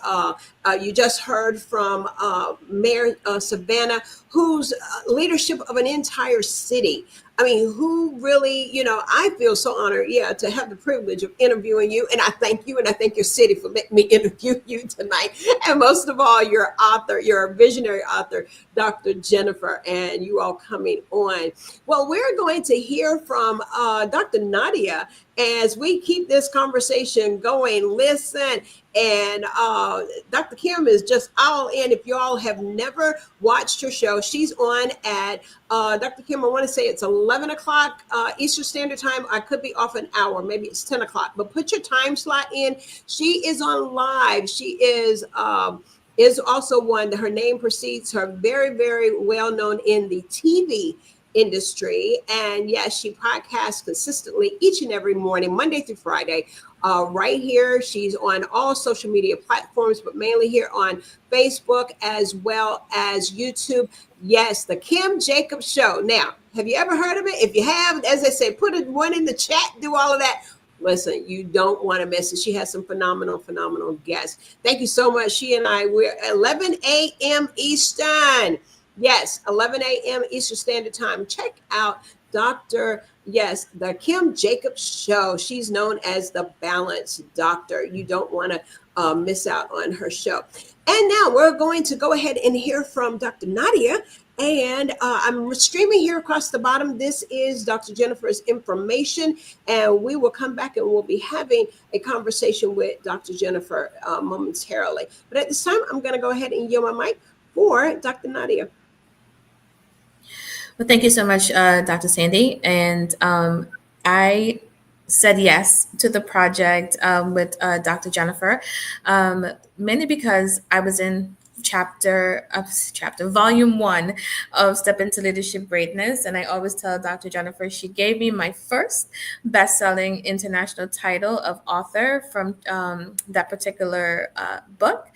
You just heard from Mayor Savannah, whose leadership of an entire city. I mean, who really, I feel so honored, to have the privilege of interviewing you. And I thank you and I thank your city for letting me interview you tonight. And most of all, your author, your visionary author, Dr. Jennifer, and you all coming on. Well, we're going to hear from Dr. Nadia as we keep this conversation going. Listen, and Dr. Kim is just all in. If you all have never watched her show, she's on at Dr. Kim, I want to say it's 11 o'clock Eastern Standard Time. I could be off an hour. Maybe it's 10 o'clock. But put your time slot in. She is on live. She is also one that her name precedes her, very, very well known in the TV industry. And yes, she podcasts consistently each and every morning, Monday through Friday, right here. She's on all social media platforms, but mainly here on Facebook as well as YouTube. Yes, the Kim Jacobs Show. Now, have you ever heard of it? If you have, as I say, put one in the chat, do all of that. Listen, you don't want to miss it. She has some phenomenal guests. Thank you so much. She and I, we're 11 a.m. Eastern. Yes, 11 a.m. Eastern Standard Time. Check out the Kim Jacobs Show. She's known as the Balance Doctor. You don't want to miss out on her show. And now we're going to go ahead and hear from Dr. Nadia. And I'm streaming here across the bottom. This is Dr. Jennifer's information. And we will come back and we'll be having a conversation with Dr. Jennifer momentarily. But at this time, I'm going to go ahead and yield my mic for Dr. Nadia. Well, thank you so much, Dr. Sandy. And I said yes to the project with Dr. Jennifer, mainly because I was in volume 1 of Step into Leadership Greatness. And I always tell Dr. Jennifer, she gave me my first best-selling international title of author from that particular book.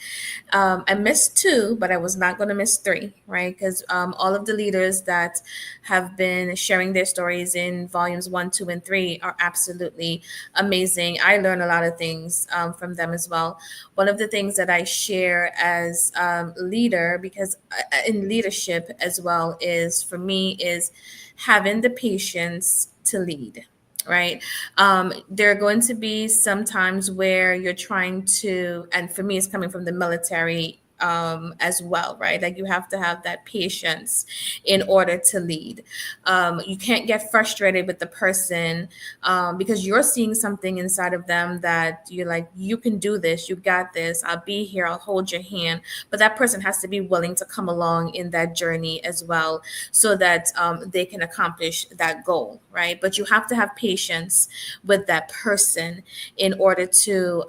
I missed 2, but I was not going to miss 3, right? Because all of the leaders that have been sharing their stories in volumes 1, 2, and 3 are absolutely amazing. I learn a lot of things from them as well. One of the things that I share as leader, because in leadership as well, is for me is having the patience to lead. Right. There are going to be some times where you're trying to, and for me, it's coming from the military as well, right? Like you have to have that patience in order to lead. You can't get frustrated with the person because you're seeing something inside of them that you're like, you can do this, you got this, I'll be here, I'll hold your hand. But that person has to be willing to come along in that journey as well so that they can accomplish that goal, right? But you have to have patience with that person in order to,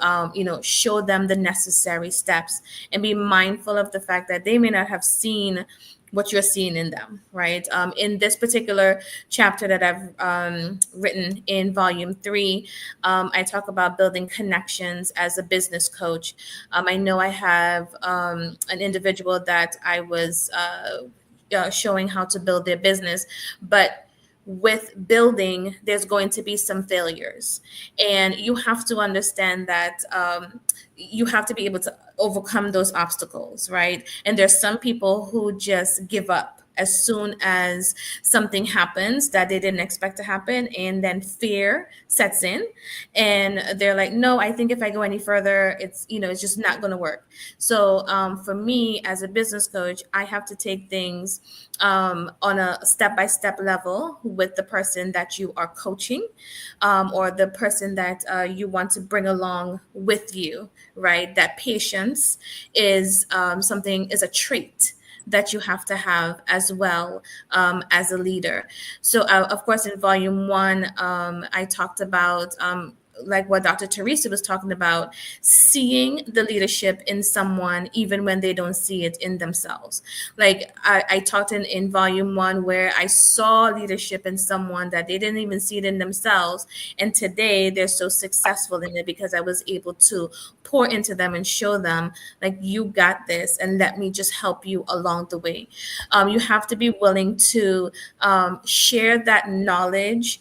show them the necessary steps and be mindful of the fact that they may not have seen what you're seeing in them, right? In this particular chapter that I've written in volume 3, I talk about building connections as a business coach. I know I have an individual that I was showing how to build their business, but with building, there's going to be some failures. And you have to understand that you have to be able to overcome those obstacles, right? And there's some people who just give up as soon as something happens that they didn't expect to happen. And then fear sets in and they're like, no, I think if I go any further, it's just not going to work. So for me as a business coach, I have to take things on a step-by-step level with the person that you are coaching or the person that you want to bring along with you, right? That patience is is a trait that you have to have as well as a leader. So of course, in volume 1, I talked about like what Dr. Teresa was talking about, seeing the leadership in someone even when they don't see it in themselves. Like I talked in volume 1 where I saw leadership in someone that they didn't even see it in themselves. And today they're so successful in it because I was able to pour into them and show them, like, you got this, and let me just help you along the way. You have to be willing to share that knowledge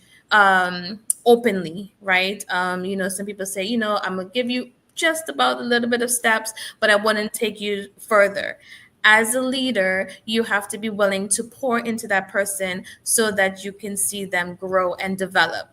openly, right? Some people say, I'm gonna give you just about a little bit of steps, but I wouldn't take you further. As a leader, you have to be willing to pour into that person so that you can see them grow and develop.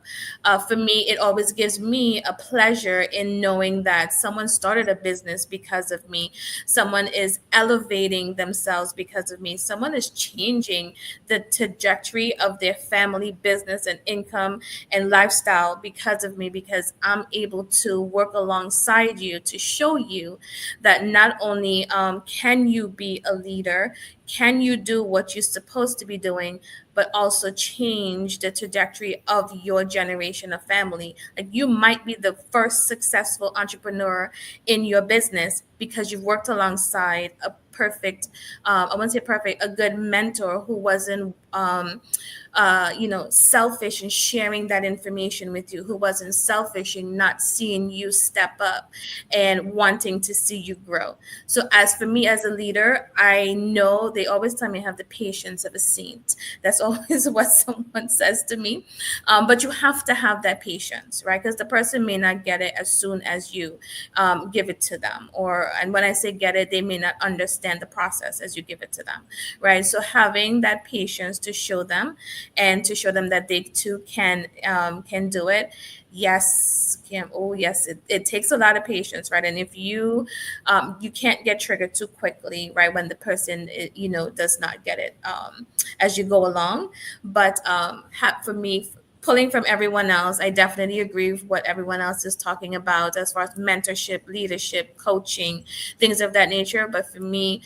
For me, it always gives me a pleasure in knowing that someone started a business because of me. Someone is elevating themselves because of me. Someone is changing the trajectory of their family, business, and income and lifestyle because of me, because I'm able to work alongside you to show you that not only can you be a leader, can you do what you're supposed to be doing, but also change the trajectory of your generation of family. Like, you might be the first successful entrepreneur in your business because you've worked alongside a perfect, I wouldn't say perfect, a good mentor who wasn't selfish in sharing that information with you, who wasn't selfish in not seeing you step up and wanting to see you grow. So as for me as a leader, I know they always tell me I have the patience of a saint. That's always what someone says to me. But you have to have that patience, right? Because the person may not get it as soon as you give it to them. And when I say get it, they may not understand the process as you give it to them, right? So having that patience to show them and to show them that they too can do it. Yes, Kim. Oh, yes. It takes a lot of patience, right? And if you can't get triggered too quickly, right, when the person does not get it as you go along. But for me, pulling from everyone else, I definitely agree with what everyone else is talking about as far as mentorship, leadership, coaching, things of that nature. But for me,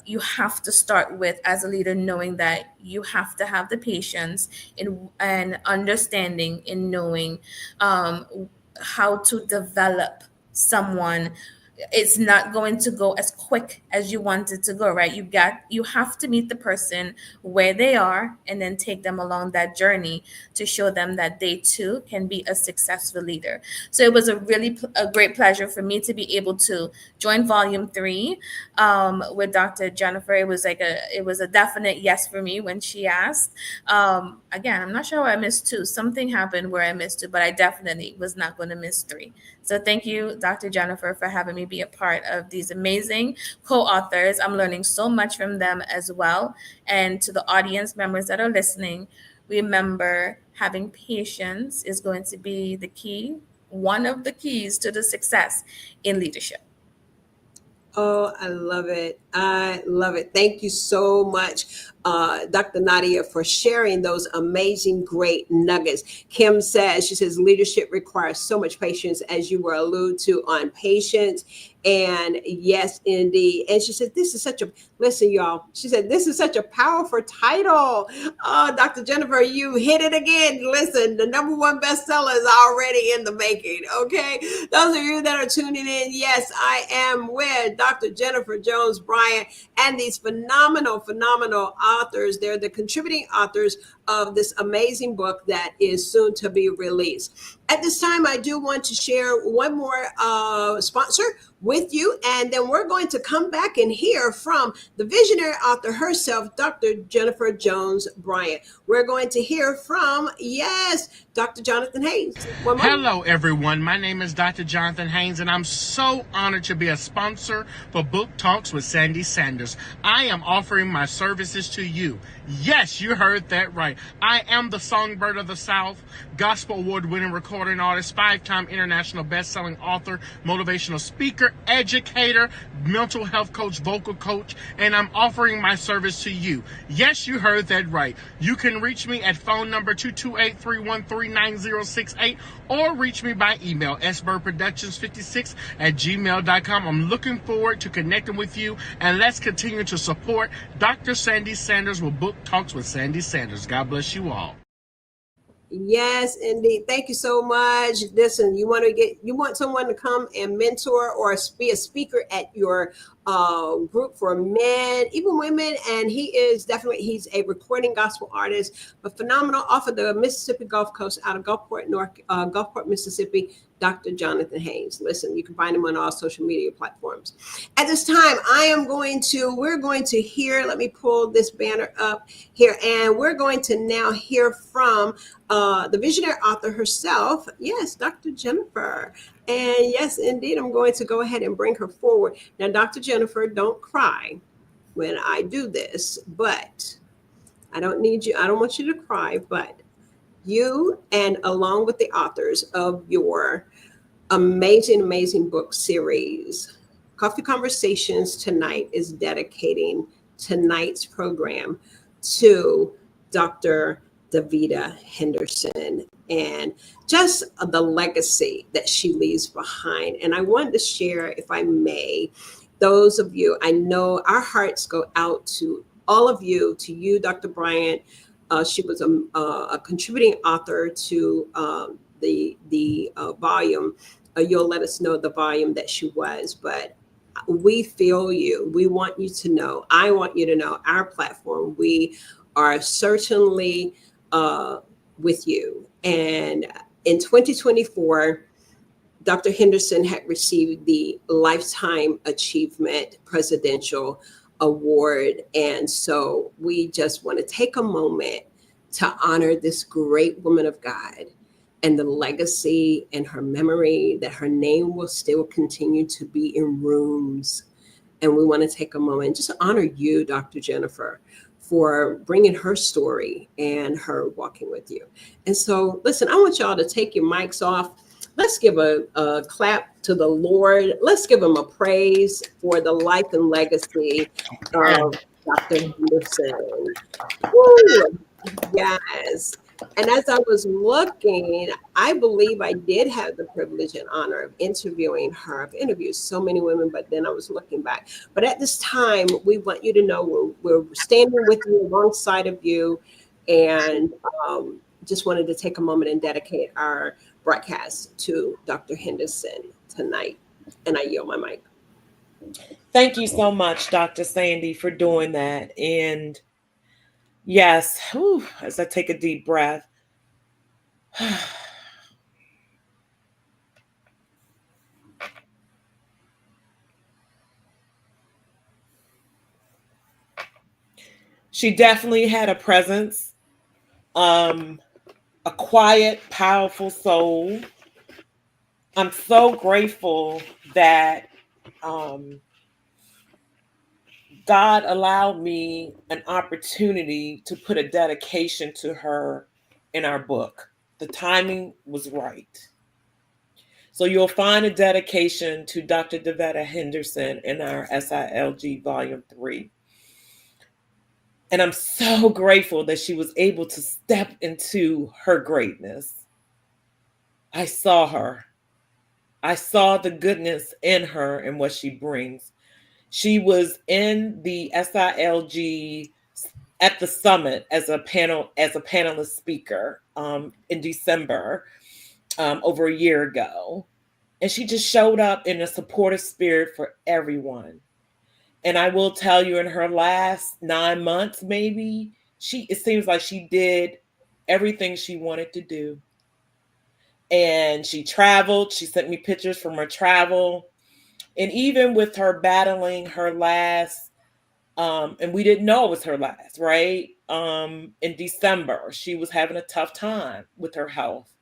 you have to start with, as a leader, knowing that you have to have the patience and understanding in knowing how to develop someone. It's not going to go as quick as you want it to go, right? You have to meet the person where they are and then take them along that journey to show them that they too can be a successful leader. So it was a great pleasure for me to be able to join Volume 3 with Dr. Jennifer. It was a definite yes for me when she asked. Again, I'm not sure why I missed 2. Something happened where I missed 2, but I definitely was not going to miss 3. So thank you, Dr. Jennifer, for having me be a part of these amazing co-authors. I'm learning so much from them as well. And to the audience members that are listening, remember, having patience is going to be the key, one of the keys to the success in leadership. Oh, I love it. I love it. Thank you so much, Dr. Nadia, for sharing those amazing, great nuggets. Kim she says, leadership requires so much patience, as you were alluded to on patience. And yes, indeed. And she said, listen, y'all, she said, this is such a powerful title. Dr. Jennifer, you hit it again. Listen, the #1 bestseller is already in the making. Okay. Those of you that are tuning in, yes, I am with Dr. Jennifer Jones Bryant and these phenomenal authors. They're the contributing authors of this amazing book that is soon to be released. At this time, I do want to share one more sponsor with you, and then we're going to come back and hear from the visionary author herself, Dr. Jennifer Jones Bryant. We're going to hear from, Dr. Jonathan Haynes. Hello, everyone. My name is Dr. Jonathan Haynes, and I'm so honored to be a sponsor for Book Talks with Sandy Sanders. I am offering my services to you. Yes, you heard that right. I am the Songbird of the South, Gospel Award-winning recording artist, 5-time international best-selling author, motivational speaker, educator, mental health coach, vocal coach, and I'm offering my service to you. Yes, you heard that right. You can reach me at phone number 228-313-9068 or reach me by email, sbirdproductions56@gmail.com. I'm looking forward to connecting with you, and let's continue to support Dr. Sandy Sanders with Book Talks with Sandy Sanders. God bless you all. Yes, indeed. Thank you so much. Listen, you want someone to come and mentor or be a speaker at your group for men, even women, and he's a recording gospel artist, but phenomenal, off of the Mississippi Gulf Coast, out of Gulfport, Mississippi. Dr. Jonathan Haynes. Listen, you can find him on all social media platforms. At this time, we're going to hear, let me pull this banner up here, and we're going to now hear from the visionary author herself. Yes, Dr. Jennifer. And yes, indeed, I'm going to go ahead and bring her forward. Now, Dr. Jennifer, don't cry when I do this, but I don't want you to cry, but you, and along with the authors of your amazing book series, Coffee Conversations tonight is dedicating tonight's program to Dr. Davita Henderson and just the legacy that she leaves behind. And I wanted to share, if I may, those of you, I know our hearts go out to all of you, to you, Dr. Bryant. She was a contributing author to the volume. You'll let us know the volume that she was, but we feel you. We want you to know. I want you to know our platform. We are certainly with you. And in 2024, Dr. Henderson had received the Lifetime Achievement Presidential Award. And so we just want to take a moment to honor this great woman of God and the legacy and her memory, that her name will still continue to be in rooms. And we want to take a moment and just honor you, Dr. Jennifer, for bringing her story and her walking with you. And so, listen, I want y'all to take your mics off. Let's give a clap to the Lord. Let's give him a praise for the life and legacy of Dr. Henderson. Woo! Yes. And as I was looking, I believe I did have the privilege and honor of interviewing her. I've interviewed so many women, but then I was looking back. But at this time, we want you to know we're standing with you, alongside of you, and just wanted to take a moment and dedicate our broadcast to Dr. Henderson tonight. And I yield my mic. Thank you so much, Dr. Sandy, for doing that. And yes, as I take a deep breath. She definitely had a presence, a quiet, powerful soul. I'm so grateful that God allowed me an opportunity to put a dedication to her in our book. The timing was right. So you'll find a dedication to Dr. Davita Henderson in our SILG Volume 3. And I'm so grateful that she was able to step into her greatness. I saw her. I saw the goodness in her and what she brings. She was in the SILG at the summit as a panelist speaker in December, over a year ago. And she just showed up in a supportive spirit for everyone. And I will tell you, in her last 9 months, maybe, it seems like she did everything she wanted to do. And she traveled. She sent me pictures from her travel. And even with her battling her last, and we didn't know it was her last, right? In December, she was having a tough time with her health.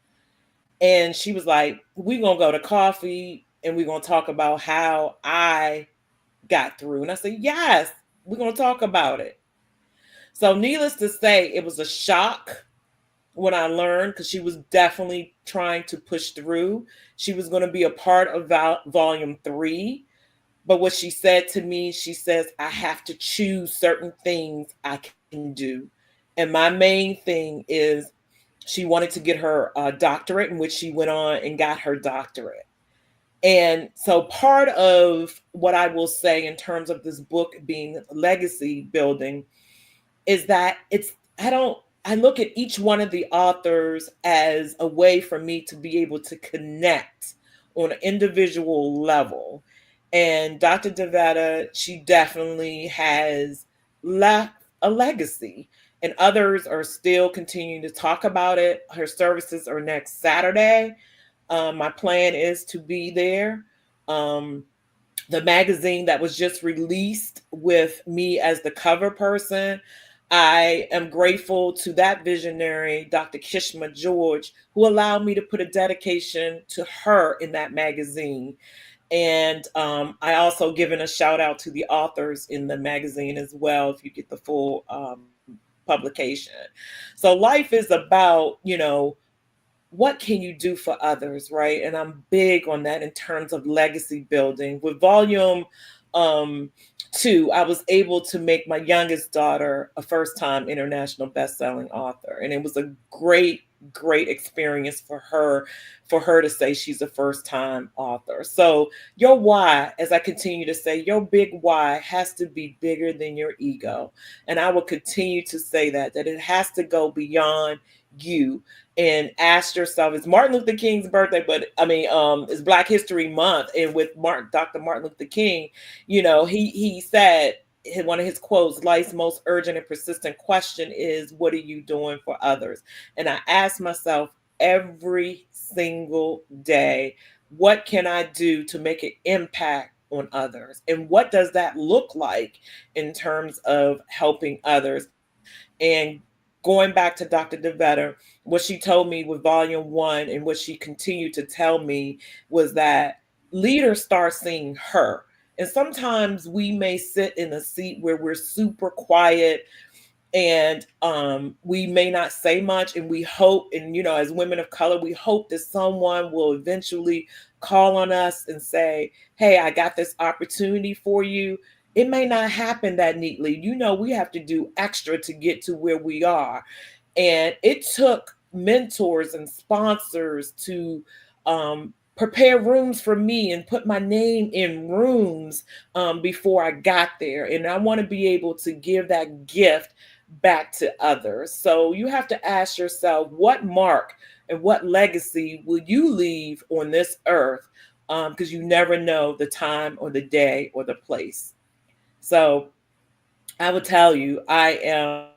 And she was like, we're going to go to coffee and we're going to talk about how I got through. And I said, yes, we're going to talk about it. So needless to say, it was a shock when I learned, because she was definitely trying to push through. She was going to be a part of Volume 3. But what she said to me, she says, I have to choose certain things I can do. And my main thing is she wanted to get her doctorate, in which she went on and got her doctorate. And so part of what I will say in terms of this book being legacy building is that I I look at each one of the authors as a way for me to be able to connect on an individual level. And Dr. DeVetta, she definitely has left a legacy, and others are still continuing to talk about it. Her services are next Saturday. My plan is to be there. The magazine that was just released with me as the cover person, I am grateful to that visionary, Dr. Kishma George, who allowed me to put a dedication to her in that magazine. And I also given a shout out to the authors in the magazine as well, if you get the full publication. So life is about, what can you do for others, right? And I'm big on that in terms of legacy building. With volume 2, I was able to make my youngest daughter a first-time international best-selling author. And it was a great experience for her to say she's a first-time author. So your why, as I continue to say, your big why has to be bigger than your ego. And I will continue to say that it has to go beyond you. And ask yourself, it's Martin Luther King's birthday, but it's Black History Month. And with Dr. Martin Luther King, he said in one of his quotes, life's most urgent and persistent question is, what are you doing for others? And I ask myself every single day, what can I do to make an impact on others? And what does that look like in terms of helping others? And going back to Dr. DeVetta, what she told me with volume 1 and what she continued to tell me was that leaders start seeing her. And sometimes we may sit in a seat where we're super quiet and we may not say much, and we hope, and as women of color, we hope that someone will eventually call on us and say, hey, I got this opportunity for you. It may not happen that neatly. We have to do extra to get to where we are. And it took mentors and sponsors to prepare rooms for me and put my name in rooms before I got there. And I want to be able to give that gift back to others. So you have to ask yourself, what mark and what legacy will you leave on this earth? Because you never know the time or the day or the place. So I would tell you, I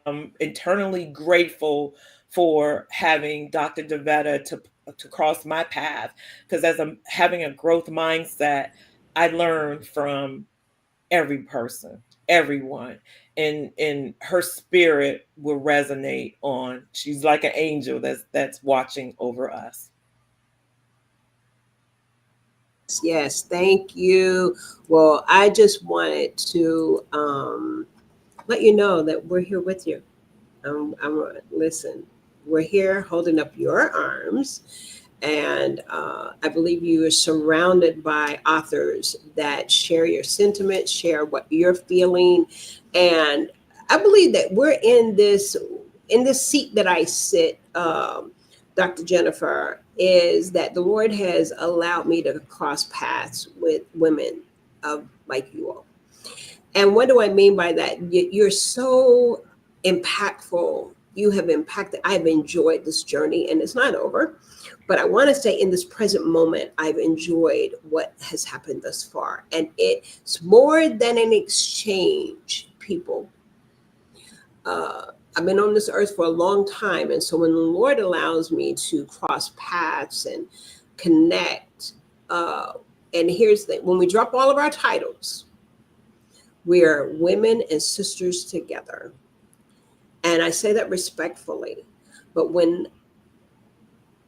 am internally grateful for having Dr. DeVetta to cross my path, because as I'm having a growth mindset, I learn from every person, everyone, and her spirit will resonate on. She's like an angel that's watching over us. Yes, thank you. Well, I just wanted to let you know that we're here with you. Listen, we're here holding up your arms, and I believe you are surrounded by authors that share your sentiments, share what you're feeling, and I believe that we're in this seat that I sit, Dr. Jennifer, is that the Lord has allowed me to cross paths with women like you all. And what do I mean by that? You're so impactful. You have impacted. I've enjoyed this journey, and it's not over. But I want to say, in this present moment, I've enjoyed what has happened thus far. And it's more than an exchange, people. I've been on this earth for a long time. And so when the Lord allows me to cross paths and connect, and here's the thing, when we drop all of our titles, we are women and sisters together. And I say that respectfully. But when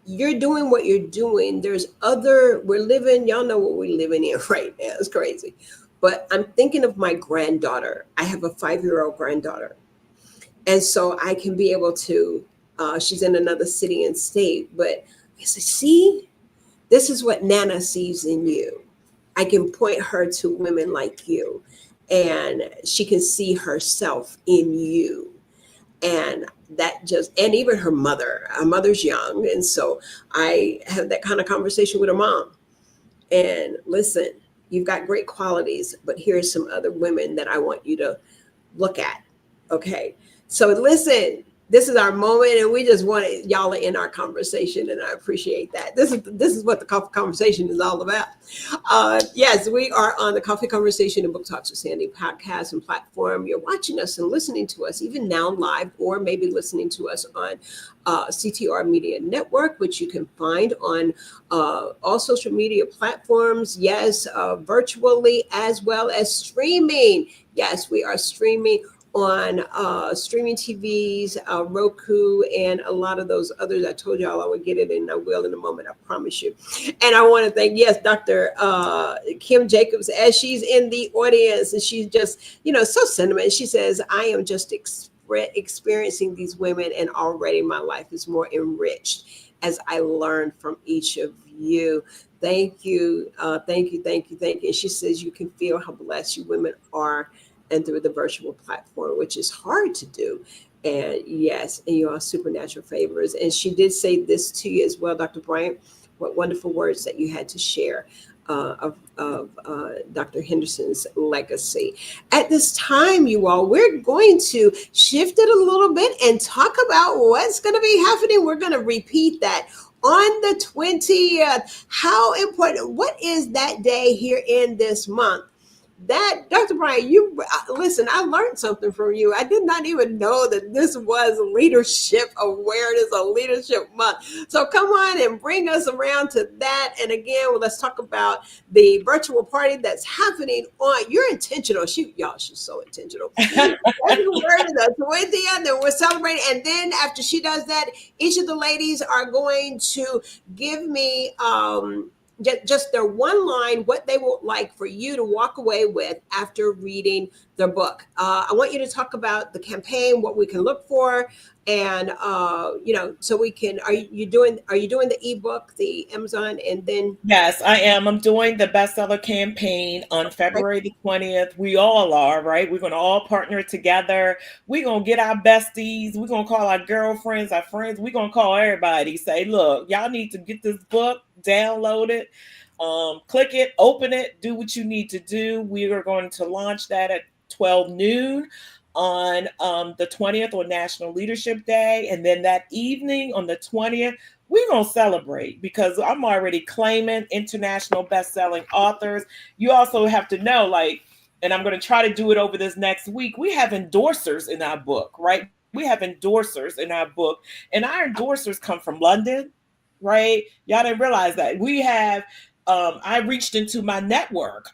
you're doing what you're doing, we're living, y'all know what we're living in right now. It's crazy. But I'm thinking of my granddaughter. I have a 5-year-old granddaughter. And so I can be able to, she's in another city and state, but I say, see, this is what Nana sees in you. I can point her to women like you, and she can see herself in you. And and even her mother's young. And so I have that kind of conversation with her mom. And listen, you've got great qualities, but here's some other women that I want you to look at. Okay. So listen, this is our moment, and we just want y'all in our conversation, and I appreciate that. This is what the Coffee Conversation is all about. Yes, we are on the Coffee Conversation and Book Talks with Sandy podcast and platform. You're watching us and listening to us even now live, or maybe listening to us on CTR Media Network, which you can find on all social media platforms. Yes, virtually as well as streaming. Yes, we are streaming on streaming TVs, Roku, and a lot of those others. I told y'all I would get it, and I will in a moment, I promise you. And I want to thank, yes, Dr. Kim Jacobs, as she's in the audience, and she's just, so sentiment. She says, I am just experiencing these women, and already my life is more enriched as I learn from each of you. Thank you. Thank you. And she says, you can feel how blessed you women are, and through the virtual platform, which is hard to do. And yes, and you are supernatural favors. And she did say this to you as well, Dr. Bryant. What wonderful words that you had to share of Dr. Henderson's legacy. At this time, you all, we're going to shift it a little bit and talk about what's going to be happening. We're going to repeat that on the 20th. How important, what is that day here in this month? That, Dr. Bryant, you listen, I learned something from you. I did not even know that this was Leadership Awareness, a Leadership Month. So come on and bring us around to that. And again, let's talk about the virtual party that's happening on. You're intentional. Y'all, she's so intentional. The 20th, and we're celebrating. And then after she does that, each of the ladies are going to give me just their one line, what they would like for you to walk away with after reading their book. I want you to talk about the campaign, what we can look for, and so we can. Are you doing the ebook, the Amazon, and then? Yes, I am. I'm doing the bestseller campaign on February the 20th. We all are, right? We're going to all partner together. We're going to get our besties. We're going to call our girlfriends, our friends. We're going to call everybody. Say, look, y'all need to get this book, download it, click it, open it, do what you need to do. We are going to launch that at 12 noon on the 20th, on National Leadership Day. And then that evening on the 20th, we're going to celebrate, because I'm already claiming international best-selling authors. You also have to know, and I'm going to try to do it over this next week, we have endorsers in our book, right? We have endorsers in our book, and our endorsers come from London, right? Y'all didn't realize that. We have, I reached into my network.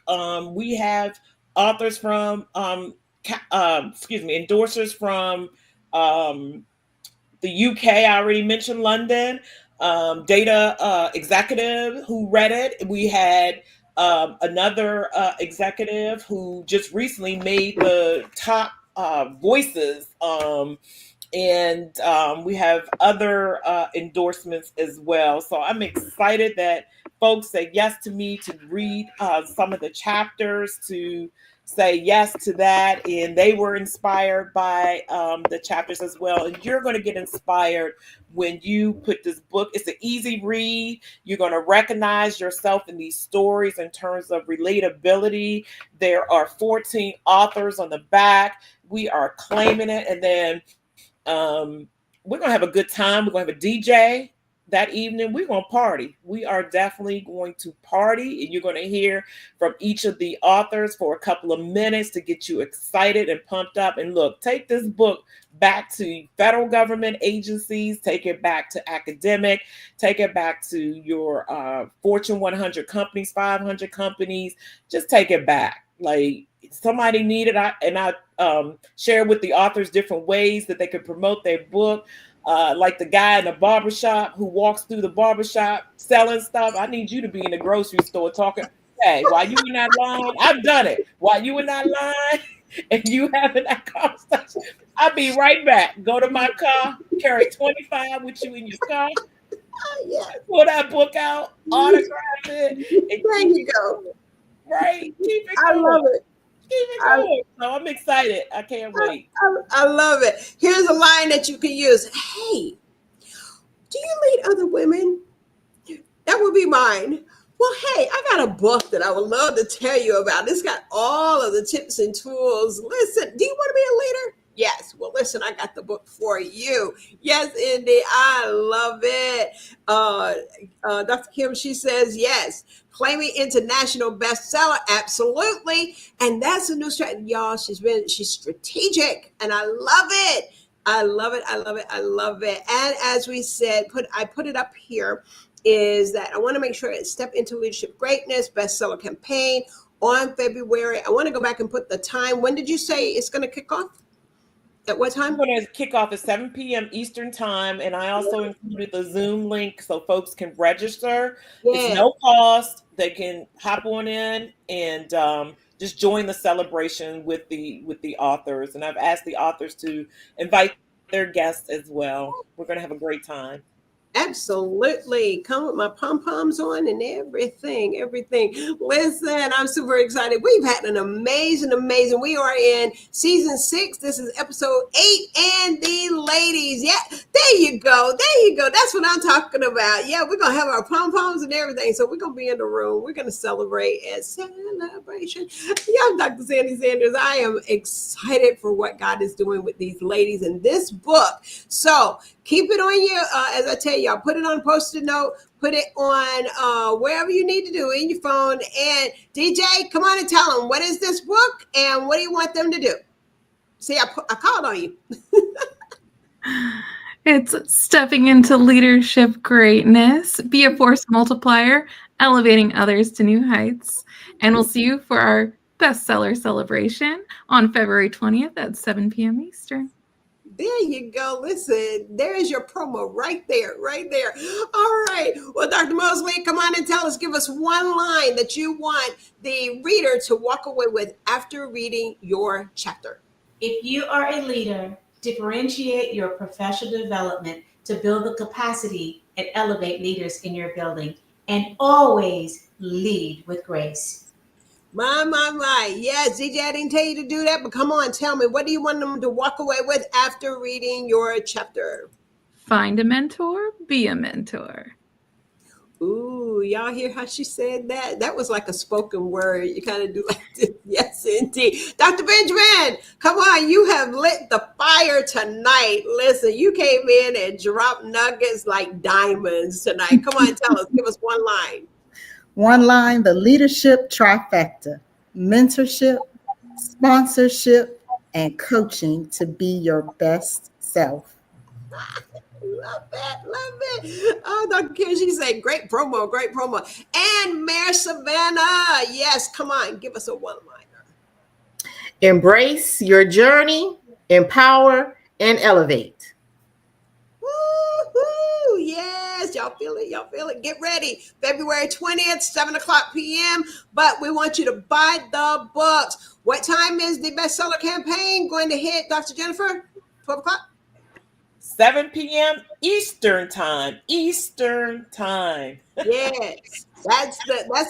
We have authors from, endorsers from the UK. I already mentioned London. Data executive who read it. We had another executive who just recently made the top voices. And we have other endorsements as well. So I'm excited that folks say yes to me to read some of the chapters, to say yes to that. And they were inspired by the chapters as well. And you're going to get inspired when you put this book. It's an easy read. You're going to recognize yourself in these stories in terms of relatability. There are 14 authors on the back. We are claiming it. And then we're going to have a good time. We're going to have a DJ that evening. We're going to party. We are definitely going to party, and you're going to hear from each of the authors for a couple of minutes to get you excited and pumped up. And look, take this book back to federal government agencies, take it back to academic, take it back to your Fortune 100 companies, 500 companies. Just take it back. Like, somebody needed, I share with the authors different ways that they could promote their book. Like the guy in the barbershop who walks through the barbershop selling stuff. I need you to be in the grocery store talking, hey, while you in that line, I've done it. While you in that line and you having that conversation, I'll be right back. Go to my car, carry 25 with you in your car. Pull that book out, autograph it. And there you go. Right? Keep it I love it. So I'm excited. I can't wait. I love it. Here's a line that you can use. Hey, do you lead other women? That would be mine. Well, hey, I got a book that I would love to tell you about. It's got all of the tips and tools. Listen, do you want to be a leader? Yes. Well, listen, I got the book for you. Yes, Indy. I love it. Dr. Kim, she says yes. Claiming international bestseller. Absolutely. And that's a new strategy. Y'all, she's strategic. And I love it. I love it. I love it. I love it. And as we said, I put it up here, is that I want to make sure it's Step into Leadership Greatness bestseller campaign on February. I want to go back and put the time. When did you say it's going to kick off? At what time? We're going to kick off at 7 p.m. Eastern time, and I also included the Zoom link so folks can register. Yeah. It's no cost. They can hop on in and just join the celebration with the authors. And I've asked the authors to invite their guests as well. We're going to have a great time. Absolutely. Come with my pom-poms on and everything. Listen, I'm super excited. We've had an amazing. We are in season 6. This is episode 8. And the ladies. Yeah, there you go. That's what I'm talking about. Yeah, we're going to have our pom-poms and everything. So we're going to be in the room. We're going to celebrate at Celebration. Yeah, Dr. Sandy Sanders. I am excited for what God is doing with these ladies in this book. So keep it on you. As I tell y'all, put it on a Post-it note, put it on wherever you need to do in your phone. And DJ, come on and tell them, what is this book and what do you want them to do? See, I called on you. It's Stepping into Leadership Greatness. Be a force multiplier, elevating others to new heights. And we'll see you for our bestseller celebration on February 20th at 7 p.m. Eastern. There you go. Listen, there is your promo right there. All right. Well, Dr. Mosley, come on and give us one line that you want the reader to walk away with after reading your chapter. If you are a leader, differentiate your professional development to build the capacity and elevate leaders in your building, and always lead with grace. My. Yes, DJ, I didn't tell you to do that, but come on, tell me, what do you want them to walk away with after reading your chapter? Find a mentor, be a mentor. Ooh, y'all hear how she said that? That was like a spoken word. You kind of do like this. Yes, indeed. Dr. Benjamin, come on. You have lit the fire tonight. Listen, you came in and dropped nuggets like diamonds tonight. Come on, tell us. Give us one line. One line, the leadership trifecta: mentorship, sponsorship, and coaching to be your best self. Love it. Oh, Dr. Kim, she said, great promo. And Mayor Savannah, yes, come on, give us a one-liner. Embrace your journey, empower, and elevate. Woo-hoo, yes, y'all feel it. Get ready. February 20th, 7 o'clock p.m. But we want you to buy the books. What time is the bestseller campaign going to hit, Dr. Jennifer? 12 o'clock? 7 p.m. Eastern time. Yes, that's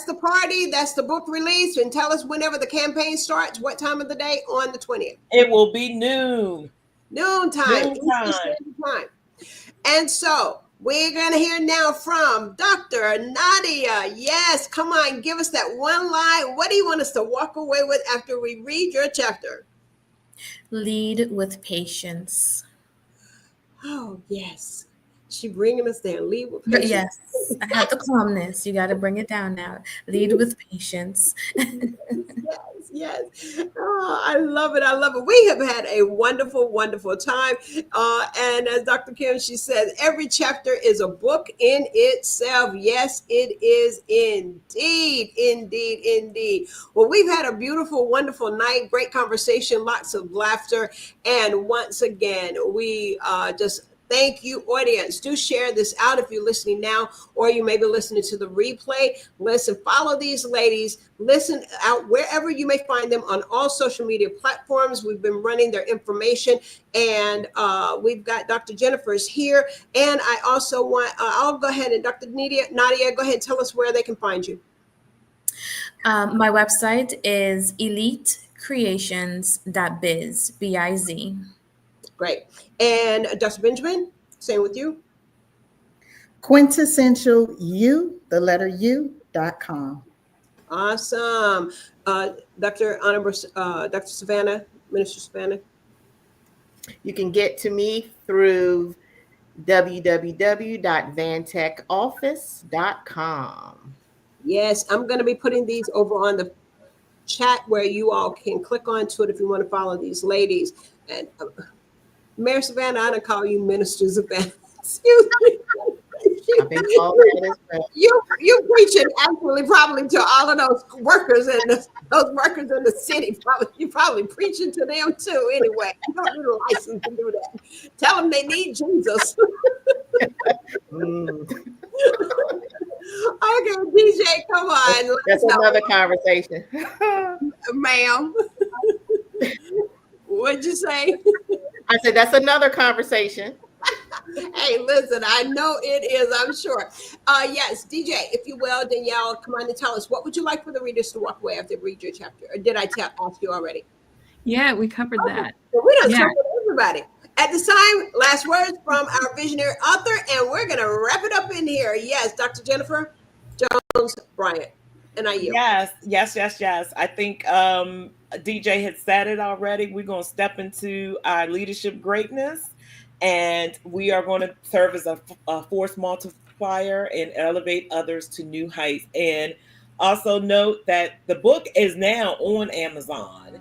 the party. That's the book release. And tell us whenever the campaign starts. What time of the day on the 20th? It will be noon. Noontime. And so we're going to hear now from Dr. Nadia. Yes, come on, give us that one line. What do you want us to walk away with after we read your chapter? Lead with patience. Oh, yes. She bringing us there. Lead with patience. Yes, I have the calmness. You got to bring it down now. Lead with patience. Yes. Oh, I love it. We have had a wonderful time. And as Dr. Kim, she said, every chapter is a book in itself. Yes, it is indeed. Well, we've had a beautiful, wonderful night. Great conversation, lots of laughter. And once again, we just thank you, audience. Do share this out if you're listening now, or you may be listening to the replay. Listen, follow these ladies. Listen out wherever you may find them on all social media platforms. We've been running their information, and we've got Dr. Jennifer's here. And I also want, I'll go ahead and Dr. Nadia, go ahead and tell us where they can find you. My website is elitecreations.biz, B-I-Z. Great. And Dr. Benjamin, same with you. Quintessential you, the letter U.com. Awesome. Dr. Savannah, Minister Savannah. You can get to me through www.vantechoffice.com. Yes, I'm going to be putting these over on the chat where you all can click onto it if you want to follow these ladies. And Mayor Savannah, I don't call you Minister Savannah. Excuse me. I've been called that as well. You preaching actually probably to all of those workers and those workers in the city. You probably preaching to them too. Anyway, you don't need a license to do that. Tell them they need Jesus. Okay, DJ, come on. That's another conversation. Ma'am. What'd you say? I said that's another conversation. Hey, listen, I know it is, I'm sure. Yes, DJ, if you will, Danielle, come on and tell us, what would you like for the readers to walk away after they read your chapter? Or did I ask you already? Yeah, we covered that. Well, we done covered everybody. At this time, last words from our visionary author, and we're going to wrap it up in here. Yes, Dr. Jennifer Jones Bryant. And I yield. Yes. I think DJ had said it already. We're going to step into our leadership greatness. And we are going to serve as a force multiplier and elevate others to new heights. And also note that the book is now on Amazon.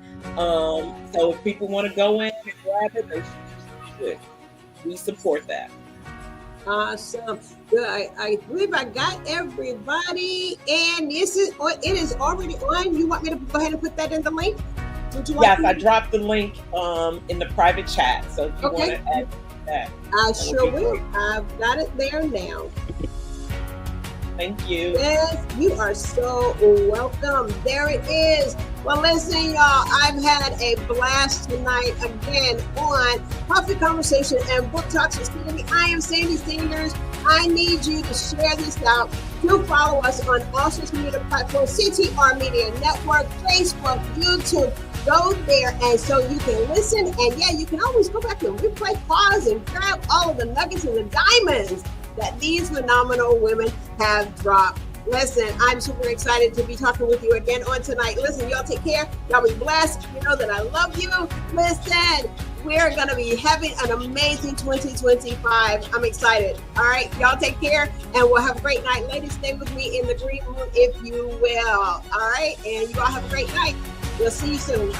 So if people want to go in and grab it, they should. We support that. Awesome. Good. I believe I got everybody. And it is already on. You want me to go ahead and put that in the link? Yes, I dropped the link in the private chat. So if you want to add that. I sure will. I've got it there now. Thank you. Yes, you are so welcome. There it is. Well, listen, y'all, I've had a blast tonight again on Coffee Conversation and Book Talks with Sandy. I am Sandy Sanders. I need you to share this out. Do follow us on all social media platforms, CTR Media Network, Facebook, YouTube. Go there and so you can listen. And yeah, you can always go back and replay, pause, and grab all of the nuggets and the diamonds that these phenomenal women have dropped. Listen, I'm super excited to be talking with you again on tonight. Listen, y'all take care. Y'all be blessed. You know that I love you. Listen, we're going to be having an amazing 2025. I'm excited. All right, y'all take care and we'll have a great night. Ladies, stay with me in the green room if you will. All right, and you all have a great night. We'll see you soon.